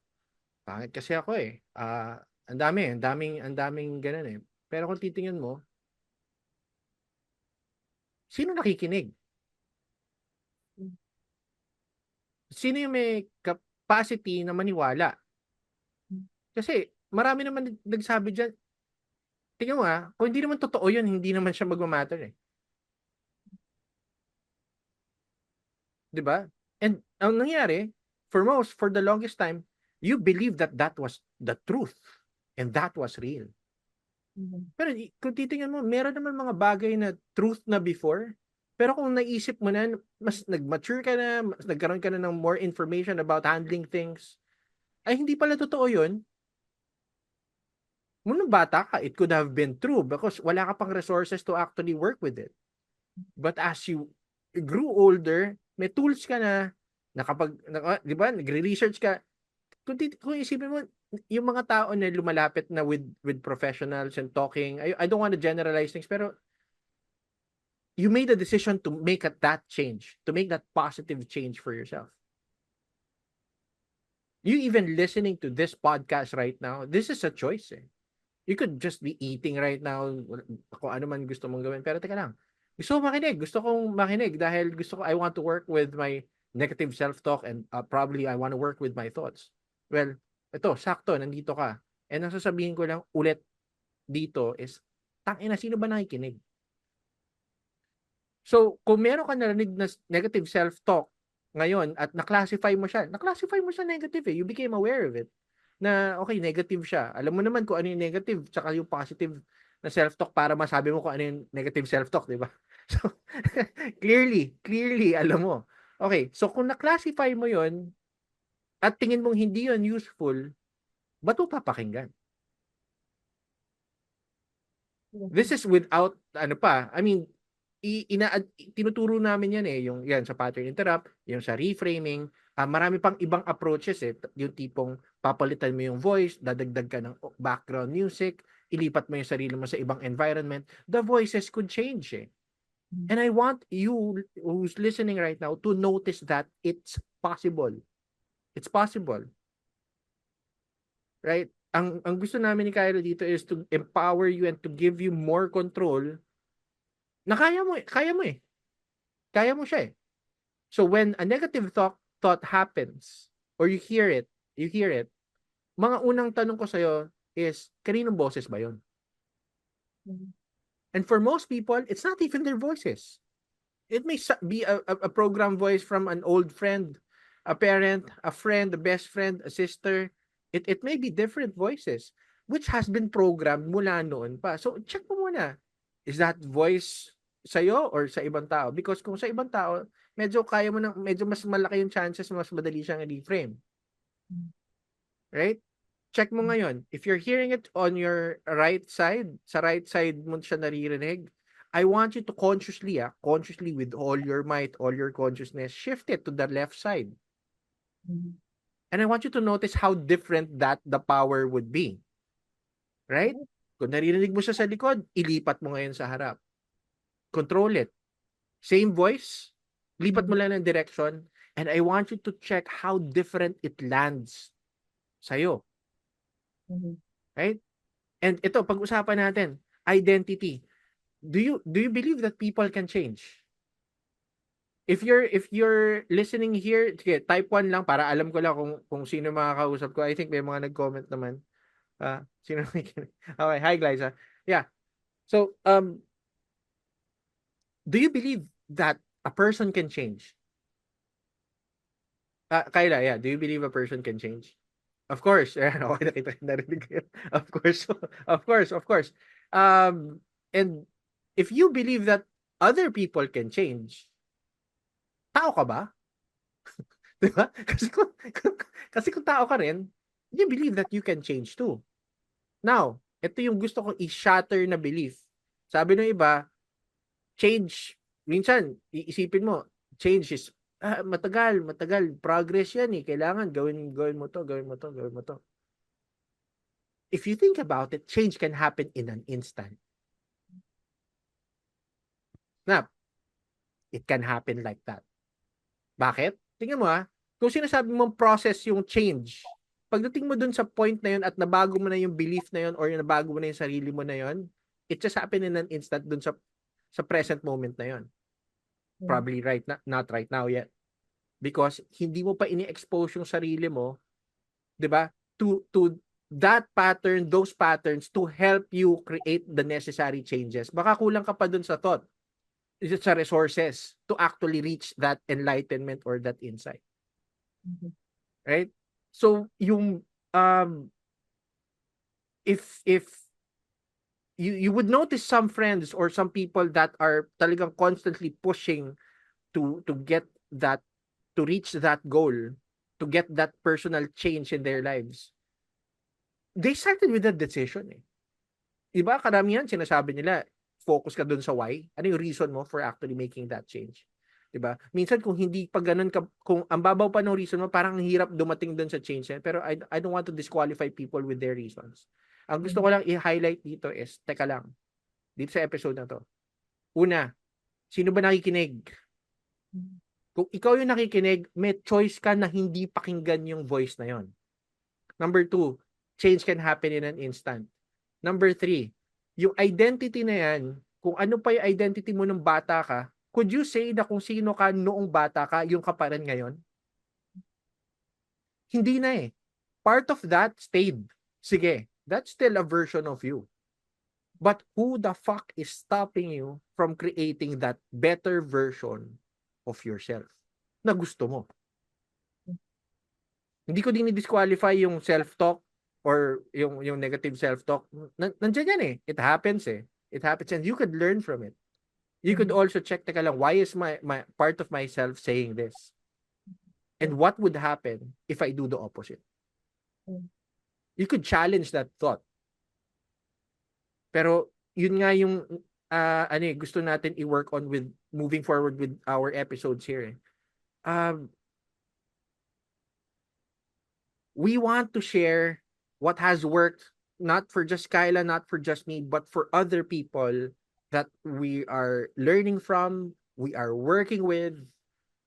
pangit kasi ako eh. Ang daming ganun eh. Pero kung titingnan mo, sino nakikinig? Sino yung may capacity na maniwala? Kasi marami naman nagsabi dyan, tingnan mo kung hindi naman totoo yun, hindi naman siya magmamatter eh. 'Di ba? And ang nangyari, for the longest time, you believe that that was the truth and that was real. Pero kung titingnan mo, meron naman mga bagay na truth na before, pero kung naisip mo na, mas nag-mature ka na, mas nagkaroon ka na ng more information about handling things, ay hindi pala totoo yun. Nung bata ka, it could have been true because wala ka pang resources to actually work with it. But as you grew older, may tools ka na, di ba, nagre-research ka. Kung isipin mo, yung mga tao na lumalapit na with professionals and talking, I don't want to generalize things, pero you made a decision to make that change, to make that positive change for yourself. You even listening to this podcast right now, this is a choice eh. You could just be eating right now, kung ano man gusto mong gawin. Pero teka lang, gusto kong makinig dahil I want to work with my negative self-talk and probably I want to work with my thoughts. Well, ito, sakto, nandito ka. And ang sasabihin ko lang ulit dito is, tangina, sino ba nakikinig? So, kung meron ka narinig na negative self-talk ngayon at na-classify mo siya negative eh. You became aware of it. Na, okay, negative siya. Alam mo naman kung ano yung negative tsaka yung positive na self-talk para masabi mo kung ano yung negative self-talk, di ba? So, clearly, alam mo. Okay, so kung na-classify mo yon at tingin mong hindi yon useful, ba't mo papakinggan? This is without, I mean, tinuturo namin yan eh, yung yan sa pattern interrupt, yung sa reframing, marami pang ibang approaches eh, yung tipong papalitan mo yung voice, dadagdag ka ng background music, ilipat mo yung sarili mo sa ibang environment, the voices could change eh. And I want you who's listening right now to notice that it's possible. It's possible. Right? Ang gusto namin ni Kyla dito is to empower you and to give you more control na kaya mo eh. Kaya mo siya eh. So when a negative thought happens or you hear it, mga unang tanong ko sa'yo is, kaninong boses ba yun? And for most people, it's not even their voices. It may be a program voice from an old friend, a parent, a friend, a best friend, a sister. It may be different voices which has been programmed mula noon pa. So check mo muna, is that voice sa'yo or sa ibang tao? Because kung sa ibang tao, medyo kaya mo na, medyo mas malaki yung chances, mas madali siyang i-reframe. Right? Check mo ngayon. If you're hearing it on your right side, sa right side mo siya naririnig, I want you to consciously with all your might, all your consciousness, shift it to the left side. And I want you to notice how different that the power would be. Right? Kung naririnig mo siya sa likod, ilipat mo ngayon sa harap. Control it. Same voice, lipat mo lang ng direction, and I want you to check how different it lands sa'yo. Right? And ito, pag-usapan natin, identity. Do you believe that people can change? If you're listening here, sige, type 1 lang para alam ko lang kung sino makakausap ko. I think may mga nag-comment naman. Sino nakikinig? Okay, hi guys. Yeah. So, do you believe that a person can change? Kyla, yeah, do you believe a person can change? Of course. Ayan, okay, narinig ko yun. Of course. Of course, of course. And if you believe that other people can change, tao ka ba? Di ba? Kasi kung tao ka rin, you believe that you can change too. Now, ito yung gusto kong i-shatter na belief. Sabi ng iba, change, minsan, iisipin mo, change is, matagal, progress yan eh, kailangan gawin mo to. If you think about it, change can happen in an instant. Now, it can happen like that. Bakit? Tingnan mo kung sinasabi mong process yung change, pagdating mo dun sa point na yun at nabago mo na yung belief na yun or nabago mo na yung sarili mo na yun, it just happen in an instant dun sa present moment na yun. Probably not right now yet. Because hindi mo pa ini-expose yung sarili mo, 'di ba? To that pattern, those patterns to help you create the necessary changes. Baka kulang ka pa dun sa thought. Is it sa resources to actually reach that enlightenment or that insight. Right? So yung if you would notice some friends or some people that are talagang constantly pushing to get that, to reach that goal, to get that personal change in their lives, they started with that decision eh. Diba? Karamihan sinasabi nila, focus ka dun sa why. Ano yung reason mo for actually making that change? Diba? Minsan kung hindi pa ganun ka, kung ang babaw pa ng reason mo, parang hirap dumating dun sa change. Pero I don't want to disqualify people with their reasons. Ang gusto ko lang i-highlight dito is, teka lang, dito sa episode na to. Una, sino ba nakikinig? Kung ikaw yung nakikinig, may choice ka na hindi pakinggan yung voice na yon. Number 2, change can happen in an instant. Number 3, yung identity na yan, kung ano pa yung identity mo nung bata ka, could you say na kung sino ka noong bata ka, yung ka pa rin ngayon? Hindi na eh. Part of that stayed. Sige, that's still a version of you. But who the fuck is stopping you from creating that better version of yourself na gusto mo? Hindi ko din i-disqualify yung self-talk or yung negative self-talk. Nandiyan yan eh. It happens eh. It happens and you could learn from it. You could also check, teka lang, why is my part of myself saying this? And what would happen if I do the opposite? You could challenge that thought. Pero yun nga yung gusto natin i-work on with moving forward with our episodes here. We want to share what has worked, not for just Kyla, not for just me, but for other people that we are learning from, we are working with,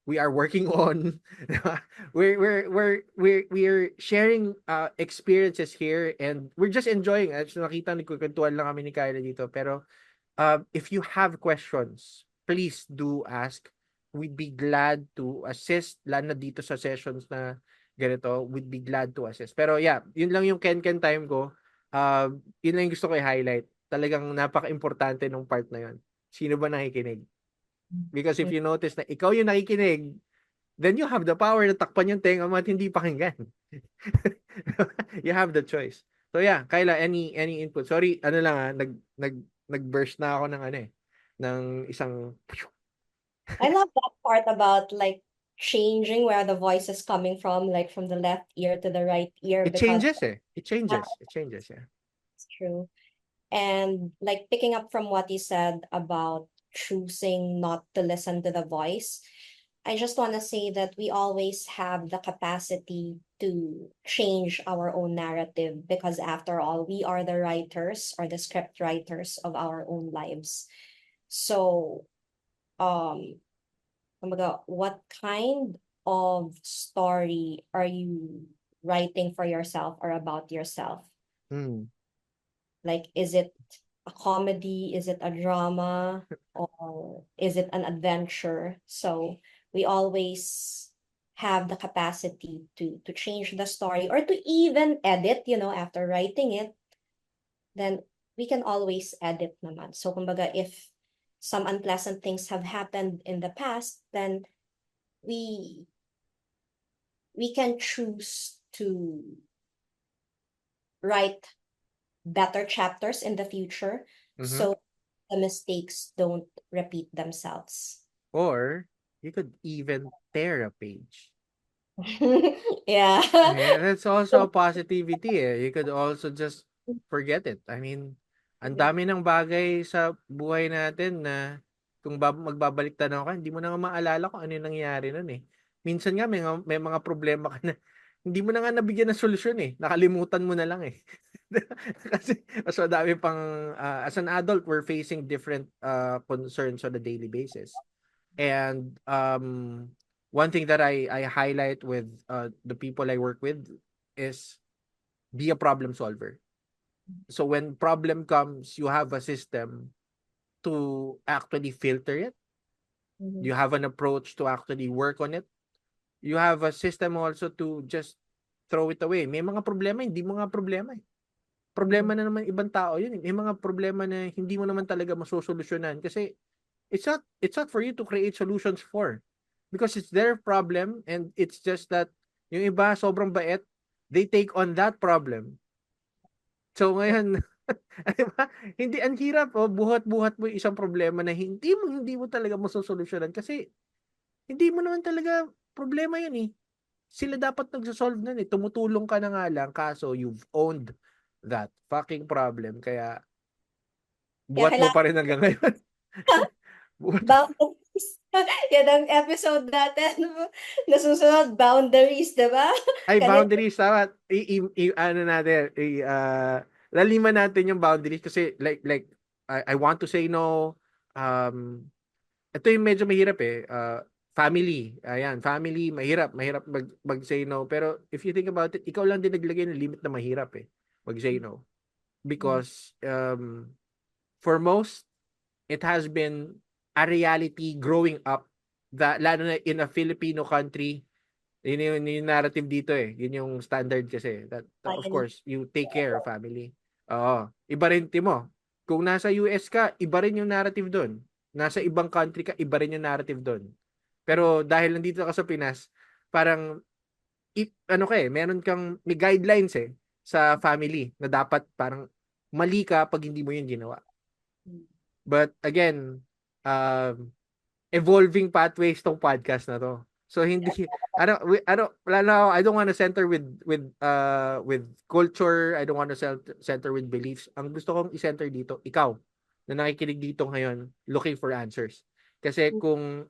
we are working on. we're sharing experiences here and we're just enjoying. Actually, nakita nagkukuntuan lang kami ni Kyla dito. Pero if you have questions, please do ask. We'd be glad to assist, lalo na dito sa sessions na ganito, we'd be glad to assist. Pero yeah, yun lang yung Ken time ko. Yun lang yung gusto ko i-highlight. Talagang napaka-importante nung part na yun. Sino ba nakikinig? Because if you notice na ikaw yung nakikinig, then you have the power na takpan yung tenga mo at hindi pakinggan. You have the choice. So yeah, Kyla, any input? Sorry, ano lang nag-burst na ako ng ano eh, ng isang I love that part about like changing where the voice is coming from, like from the left ear to the right ear, it because changes eh. It that's changes. It changes, yeah. true. And like picking up from what you said about choosing not to listen to the voice, I just want to say that we always have the capacity to change our own narrative because, after all, we are the writers or the script writers of our own lives. So, um, kumbaga, what kind of story are you writing for yourself or about yourself? Mm. Like, is it a comedy? Is it a drama? Or is it an adventure? So we always have the capacity to change the story or to even edit, after writing it, then we can always edit naman. So kumbaga, if some unpleasant things have happened in the past, then we we can choose to write better chapters in the future Mm-hmm. so the mistakes don't repeat themselves. Or you could even tear a page. Yeah. Eh, that's also a positivity eh. You could also just forget it. I mean, ang dami ng bagay sa buhay natin na kung magbabalik tanaw ka, hindi mo na nga maalala kung ano yung nangyayari nun eh. Minsan nga may mga problema ka na hindi mo na nga nabigyan ng solusyon eh. Nakalimutan mo na lang eh. Kasi mas madami pang as an adult, we're facing different concerns on a daily basis. And one thing that I highlight with the people I work with is be a problem solver. So when problem comes, you have a system to actually filter it. Mhm, You have an approach to actually work on it. You have a system also to just throw it away. May mga problema, hindi mo nga problema eh. mhm, Problema na naman ibang tao yun eh. May mga problema na hindi mo naman talaga masosolusyonan kasi it's not for you to create solutions for, because it's their problem, and it's just that yung iba sobrang bait, they take on that problem. So ngayon, di ba? Hindi, ang hirap buhat-buhat mo yung isang problema na hindi mo talaga masosolusyonan kasi hindi mo naman talaga problema yun eh. Sila dapat nagso-solve nun eh. Tumutulong ka na nga lang kaso you've owned that fucking problem, kaya kaya buhat mo kailangan pa rin hanggang ngayon. Buhat. boundaries. Yan ang episode natin. Nasusunod, boundaries, diba? Ay, Kanina, boundaries, tama. Ano natin, laliman natin yung boundaries kasi like I want to say no. Um, ito yung medyo mahirap eh. Family, ayan, family, mahirap mag-say no. Pero if you think about it, ikaw lang din naglagay ng limit na mahirap eh, mag-say no. Because for most, it has been a reality growing up that lalo na in a Filipino country. Yun yung narrative dito eh. Yun yung standard kasi. That, of finally. course, you take care of family. Oo. Iba rin, Timo. Kung nasa US ka, iba rin yung narrative doon. Nasa ibang country ka, iba rin yung narrative doon. Pero dahil nandito ka sa Pinas, parang, ano ka eh, meron kang, may guidelines eh, sa family na dapat parang mali ka pag hindi mo yun ginawa. But again, um, evolving pathways tong podcast na to. So hindi wala na ako, I don't want to center with culture, I don't want to center with beliefs. Ang gusto kong i-center dito, ikaw na nakikinig dito ngayon, looking for answers. Kasi kung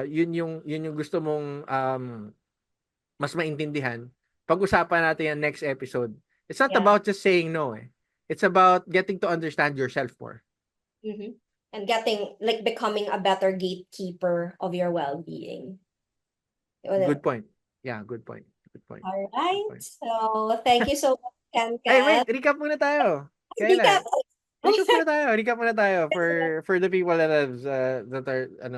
yun yung gusto mong mas maintindihan, pag-usapan natin yan next episode. It's not Yeah. about just saying no eh. It's about getting to understand yourself more. Mm-hmm. And getting, like, becoming a better gatekeeper of your well-being. Good point. Yeah, good point. Good point. All Good right. point. So, thank you so much, Ken Ay, Ken. wait, recap muna tayo. Recap. Kailan? Recap muna tayo for the people that are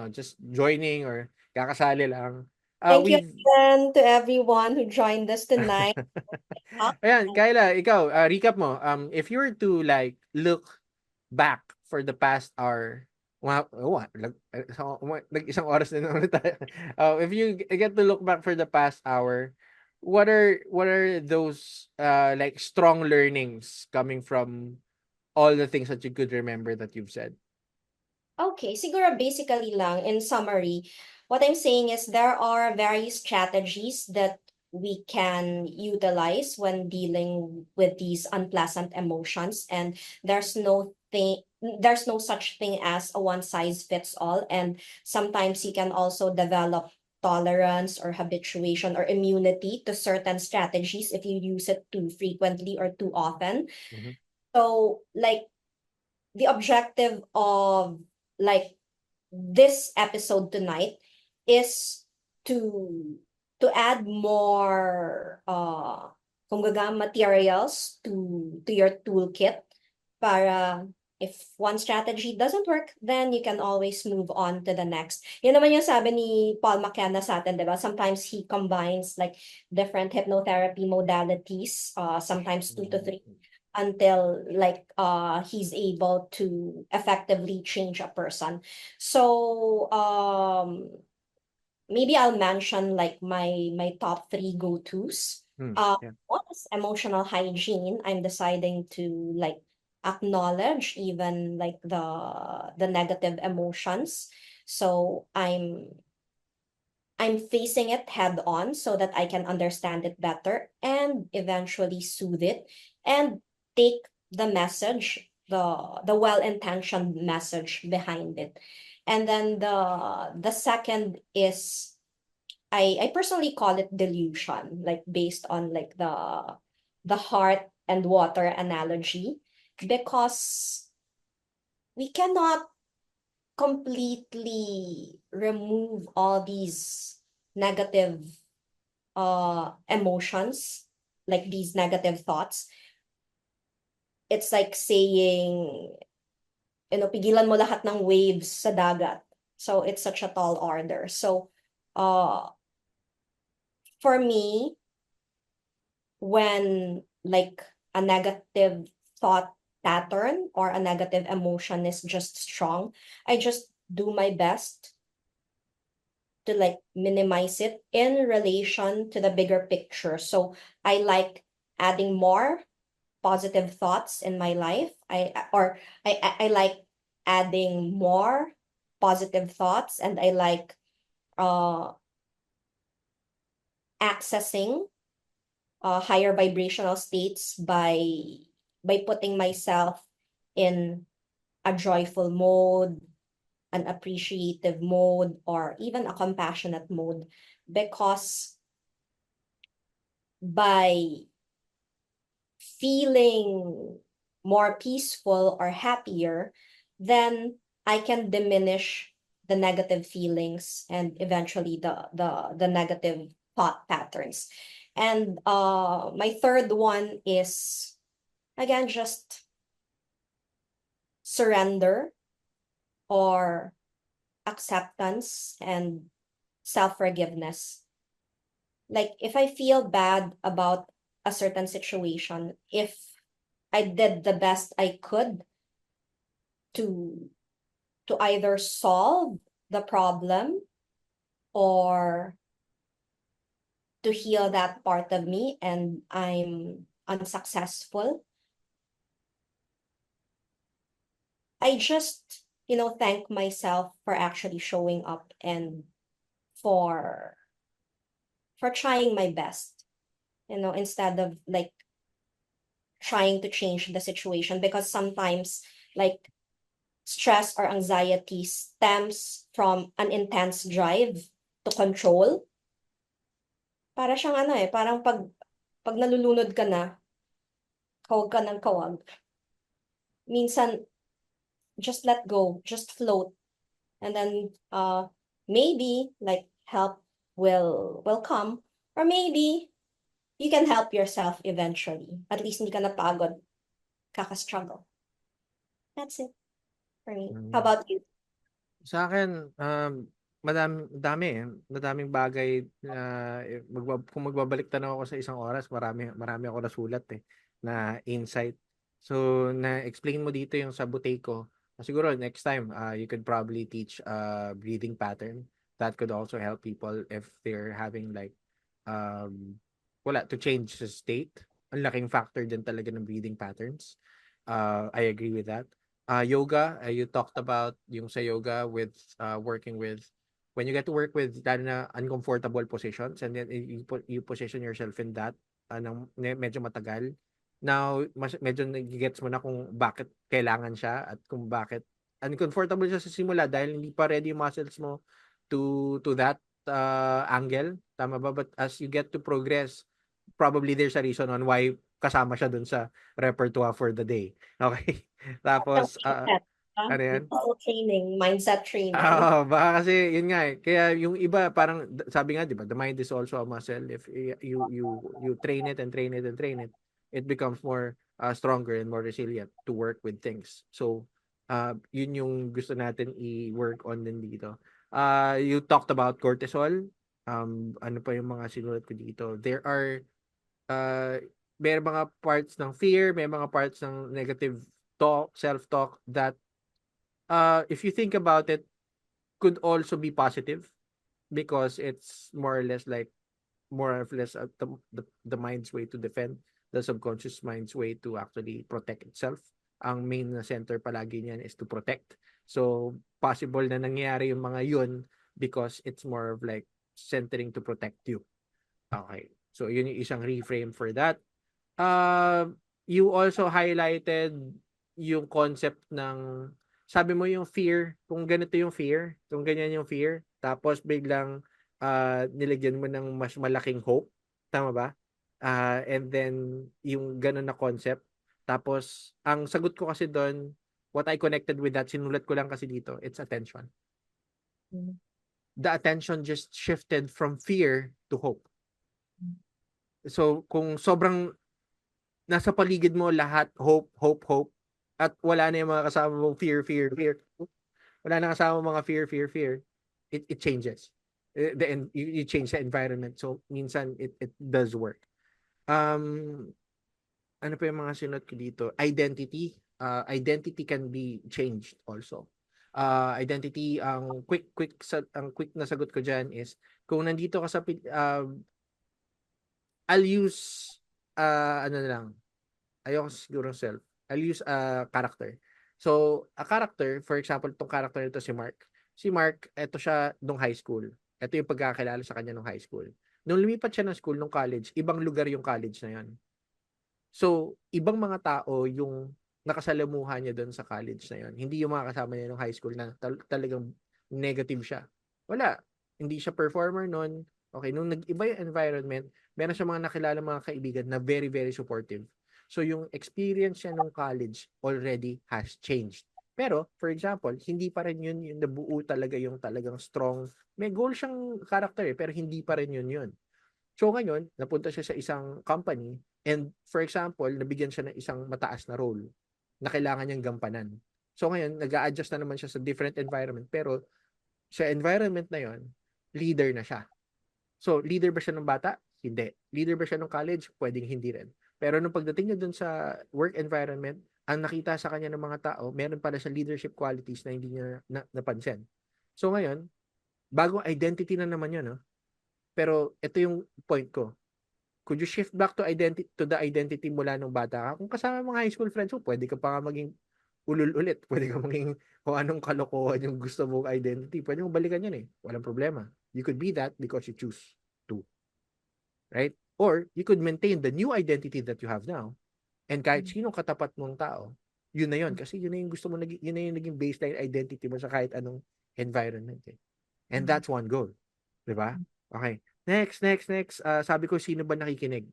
just joining or kakasali lang. Thank you We've again to everyone who joined us tonight. Ayan, Kyla, ikaw, recap mo. If you were to like look back for the past hour, nag-isang oras na naman tayo. If you get to look back for the past hour, what are those like strong learnings coming from all the things that you could remember that you've said? Okay, siguro basically lang, in summary, what I'm saying is there are various strategies that we can utilize when dealing with these unpleasant emotions, and there's no such thing as a one size fits all, and sometimes you can also develop tolerance or habituation or immunity to certain strategies if you use it too frequently or too often. Mhm. So, like, the objective of, like, this episode tonight is to add more kumbaga materials to your toolkit para if one strategy doesn't work, then you can always move on to the next. Yun naman yung sabi ni Paul McKenna sa atin, di ba? Sometimes he combines like different hypnotherapy modalities, sometimes two to three, until like he's able to effectively change a person. So maybe I'll mention like my top three go-tos. Yeah. One is emotional hygiene. I'm deciding to like acknowledge even like the negative emotions. So I'm facing it head on so that I can understand it better and eventually soothe it and take the message, the well-intentioned message behind it. And then the second is I personally call it delusion, like based on like the heart and water analogy, because we cannot completely remove all these negative emotions, like these negative thoughts. It's like saying, pigilan mo lahat ng waves sa dagat. So it's such a tall order. So uh for me, when like a negative thought pattern or a negative emotion is just strong, I just do my best to like minimize it in relation to the bigger picture. So I like adding more positive thoughts in my life. I like adding more positive thoughts, and I like uh accessing higher vibrational states by putting myself in a joyful mode, an appreciative mode, or even a compassionate mode, because by feeling more peaceful or happier, then I can diminish the negative feelings and eventually the negative thought patterns. And my third one is again just surrender or acceptance and self-forgiveness. Like if I feel bad about a certain situation, if I did the best I could to either solve the problem or to heal that part of me and I'm unsuccessful, I just, thank myself for actually showing up and for trying my best, instead of like trying to change the situation, because sometimes like stress or anxiety stems from an intense drive to control. Para siyang ano parang pag nalulunod ka na, kawag ka ng kawag. Minsan, just let go, just float. And then maybe like help will come. Or maybe you can help yourself eventually. At least hindi ka napagod, kaka-struggle. That's it for me. How Mm. about you? Sa akin, madaming bagay na kung magbabalik tanaw ako sa isang oras, marami ako nasulat na insight. So, na-explain mo dito yung sa butik ko. Siguro next time, you could probably teach breathing pattern that could also help people if they're having like um wala, to change the state. Ang laking factor din talaga ng breathing patterns. I agree with that. Yoga, you talked about yung sa yoga with working with when you get to work with lalo na uncomfortable positions and then you position yourself in that medyo matagal. Now, medyo nagigets mo na kung bakit kailangan siya at kung bakit uncomfortable siya sa simula dahil hindi pa ready yung muscles mo to that angle. Tama ba? But as you get to progress, probably there's a reason on why kasama siya dun sa repertoire for the day. Okay? Tapos, Mindset, ano yan? mental training, mindset training. Oo, baka kasi yun nga eh. Kaya yung iba parang sabi nga 'di ba, the mind is also a muscle. If you train it and train it and train it, it becomes more stronger and more resilient to work with things. So, yun yung gusto natin i-work on din dito. You talked about cortisol. Ano pa yung mga sinulat ko dito? There are may mga parts ng fear, may mga parts ng negative talk, self-talk that if you think about it could also be positive because it's more or less like more or less the mind's way to defend, the subconscious mind's way to actually protect itself. Ang main na center palagi niyan is to protect. So possible na nangyayari yung mga yun because it's more of like centering to protect you. Okay. So yun yung isang reframe for that. You also highlighted yung concept ng sabi mo yung fear, kung ganito yung fear, kung ganyan yung fear, tapos biglang nilagyan mo ng mas malaking hope, tama ba? And then yung ganun na concept. Tapos ang sagot ko kasi doon, what I connected with that, sinulat ko lang kasi dito, it's attention. The attention just shifted from fear to hope. So kung sobrang nasa paligid mo lahat hope, hope, hope at wala na yung mga kasama mong fear, fear, fear. Wala na kasama mga fear, fear, fear. It changes. You change the environment. So minsan it does work. Ano pa yung mga sinot ko dito? Identity. Identity can be changed also. Identity ang quick na sagot ko diyan is kung nandito ka sa I'll use ano na lang ayoko siguro self. I'll use a character. So, a character, for example, itong character nito si Mark. Si Mark, eto siya nung high school. Ito yung pagkakilala sa kanya nung high school. Nung lumipat siya ng school, nung college, ibang lugar yung college na yan. So, ibang mga tao yung nakasalamuha niya doon sa college na yon. Hindi yung mga kasama niya nung high school na talagang negative siya. Wala. Hindi siya performer noon. Okay, nung nag-iba yung environment, meron siya mga nakilala mga kaibigan na very, very supportive. So, yung experience niya nung college already has changed. Pero, for example, hindi pa rin yun yung nabuo talaga yung talagang strong. May goal siyang character pero hindi pa rin yun. So ngayon, napunta siya sa isang company and for example, nabigyan siya ng isang mataas na role na kailangan niyang gampanan. So ngayon, nag-a-adjust na naman siya sa different environment pero sa environment na yon, leader na siya. So, leader ba siya ng bata? Hindi. Leader ba siya ng college? Pwedeng hindi rin. Pero nung pagdating niya dun sa work environment, ang nakita sa kanya ng mga tao, meron pala siya leadership qualities na hindi niya napansin. So ngayon, bagong identity na naman yun, no? Pero ito yung point ko. Could you shift back to the identity mula nung bata ka? Kung kasama mga high school friends mo, pwede ka pa nga maging ulul ulit. Pwede ka maging kung anong kalokohan yung gusto mong identity. Pwede mo balikan yan eh. Walang problema. You could be that because you choose to. Right? Or you could maintain the new identity that you have now. And kahit sinong katapat mong tao, yun na yun. Kasi yun na yung gusto mo, yun na yung naging baseline identity mo sa kahit anong environment eh. And that's one goal. Diba? Okay. Next. Sabi ko, sino ba nakikinig?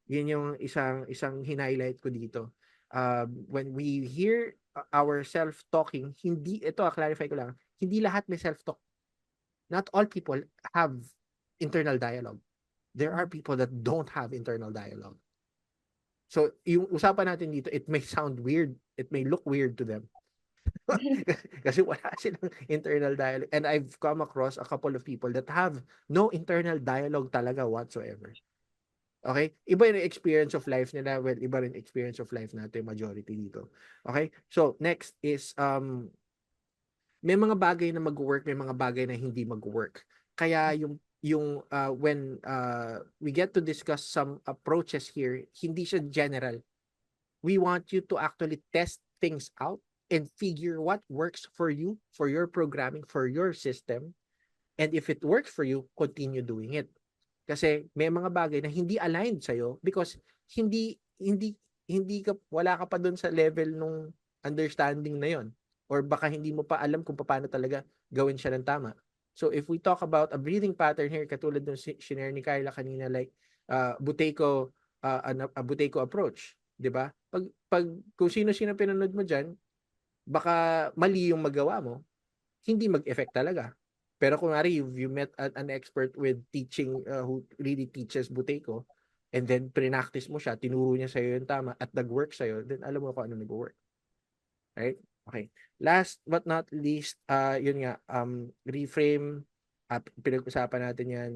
Yun yung isang highlight ko dito. When we hear our self-talking, ito, clarify ko lang, hindi lahat may self-talk. Not all people have internal dialogue. There are people that don't have internal dialogue. So, yung usapan natin dito, it may sound weird. It may look weird to them. Kasi wala silang internal dialogue. And I've come across a couple of people that have no internal dialogue talaga whatsoever. Okay? Iba yung experience of life nila. Well, iba rin experience of life natin, majority dito. Okay? So, next is, may mga bagay na mag-work, may mga bagay na hindi mag-work. Kaya yung yung when we get to discuss some approaches here, hindi siya general. We want you to actually test things out and figure what works for you, for your programming, for your system. And if it works for you, continue doing it. Kasi may mga bagay na hindi aligned sa'yo because hindi hindi hindi ka wala ka pa doon sa level nung understanding na yon, or baka hindi mo pa alam kung paano talaga gawin siya ng tama. So if we talk about a breathing pattern here, katulad ng shinare ni Kyla kanina, like Buteyko, a Buteyko approach, 'di ba? Pag kung sino-sino pinanood mo diyan, baka mali yung magawa mo, hindi mag-effect talaga. Pero kung you met an expert with teaching, who really teaches Buteyko, and then pre-practice mo siya, tinuro niya sa'yo yung tama, at nag-work sa'yo, then alam mo kung ano nag-work. Right? Okay. Last but not least, yun nga, reframe, pinag-usapan natin yan.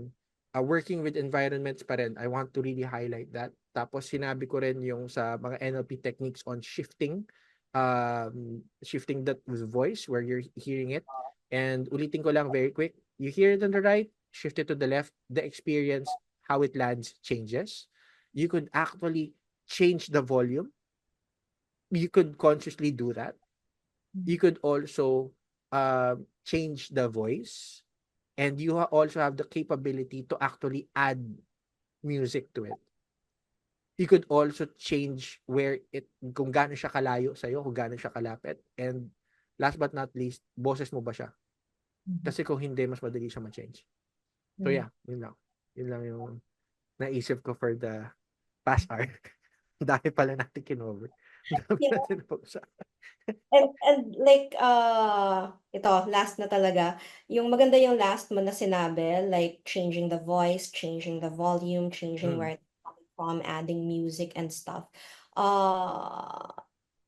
Working with environments pa rin, I want to really highlight that. Tapos sinabi ko rin yung sa mga NLP techniques on shifting that voice where you're hearing it. And ulitin ko lang very quick, you hear it on the right, shift it to the left, the experience, how it lands changes. You could actually change the volume. You could consciously do that. You could also change the voice, and you also have the capability to actually add music to it. You could also change where it, kung gaano siya kalayo sa'yo, kung gaano siya kalapit. And last but not least, boses mo ba siya? Kasi kung hindi, mas madali siya ma-change. So yeah, yun lang. Yun lang yung naisip ko for the past hour. Dahil pala natin kinover. Dami Yeah. natin napag-usapan. And like ito last na talaga, yung maganda yung last mo na sinabi, like changing the voice, changing the volume, changing Mm, where it's coming from, adding music and stuff. Uh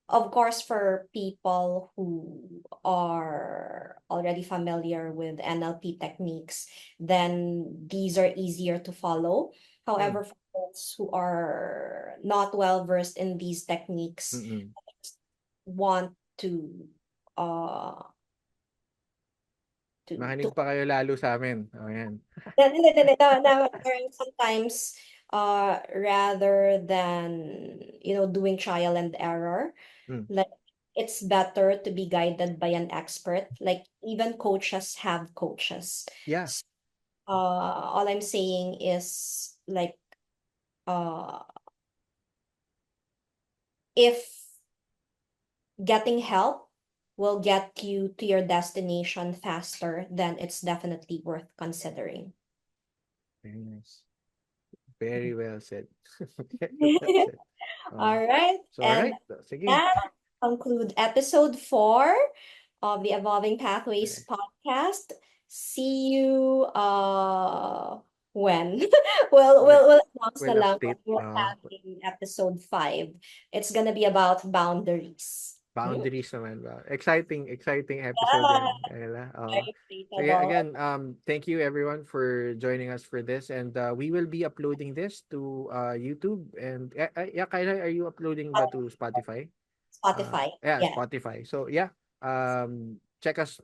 of course, for people who are already familiar with NLP techniques, then these are easier to follow. mm, However, for folks who are not well versed in these techniques, mm. want to uh to Makinig pa kayo lalo sa amin. O yan. sometimes rather than doing trial and error, Mm. like it's better to be guided by an expert. Like even coaches have coaches. Yeah. So, all I'm saying is like uh if getting help will get you to your destination faster, then it's definitely worth considering. Very nice. Very well said. Very well said. Oh. All right. So, And alright. Sige. that conclude episode 4 of the Evolving Pathways Okay. podcast. See you when we'll We- we'll, we'll announce na We'll lang when update. we're having episode 5. It's gonna be about boundaries. Hmm? Boundaries naman ba? Exciting episode Yeah, yan. Ayala. very So yeah, relatable. again, thank you everyone for joining us for this, and we will be uploading this to YouTube, and yeah, Kyla, are you uploading ba to Spotify? Spotify. Yeah, Yeah. Spotify. So yeah, check us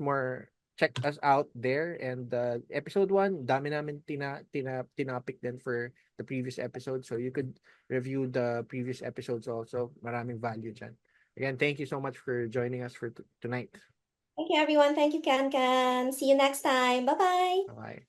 out there. And episode 1, dami namin tinapik din for the previous episode. So you could review the previous episodes also. Maraming value dyan. Again, thank you so much for joining us for tonight. Thank you, everyone. Thank you, Ken. See you next time. Bye bye. Bye.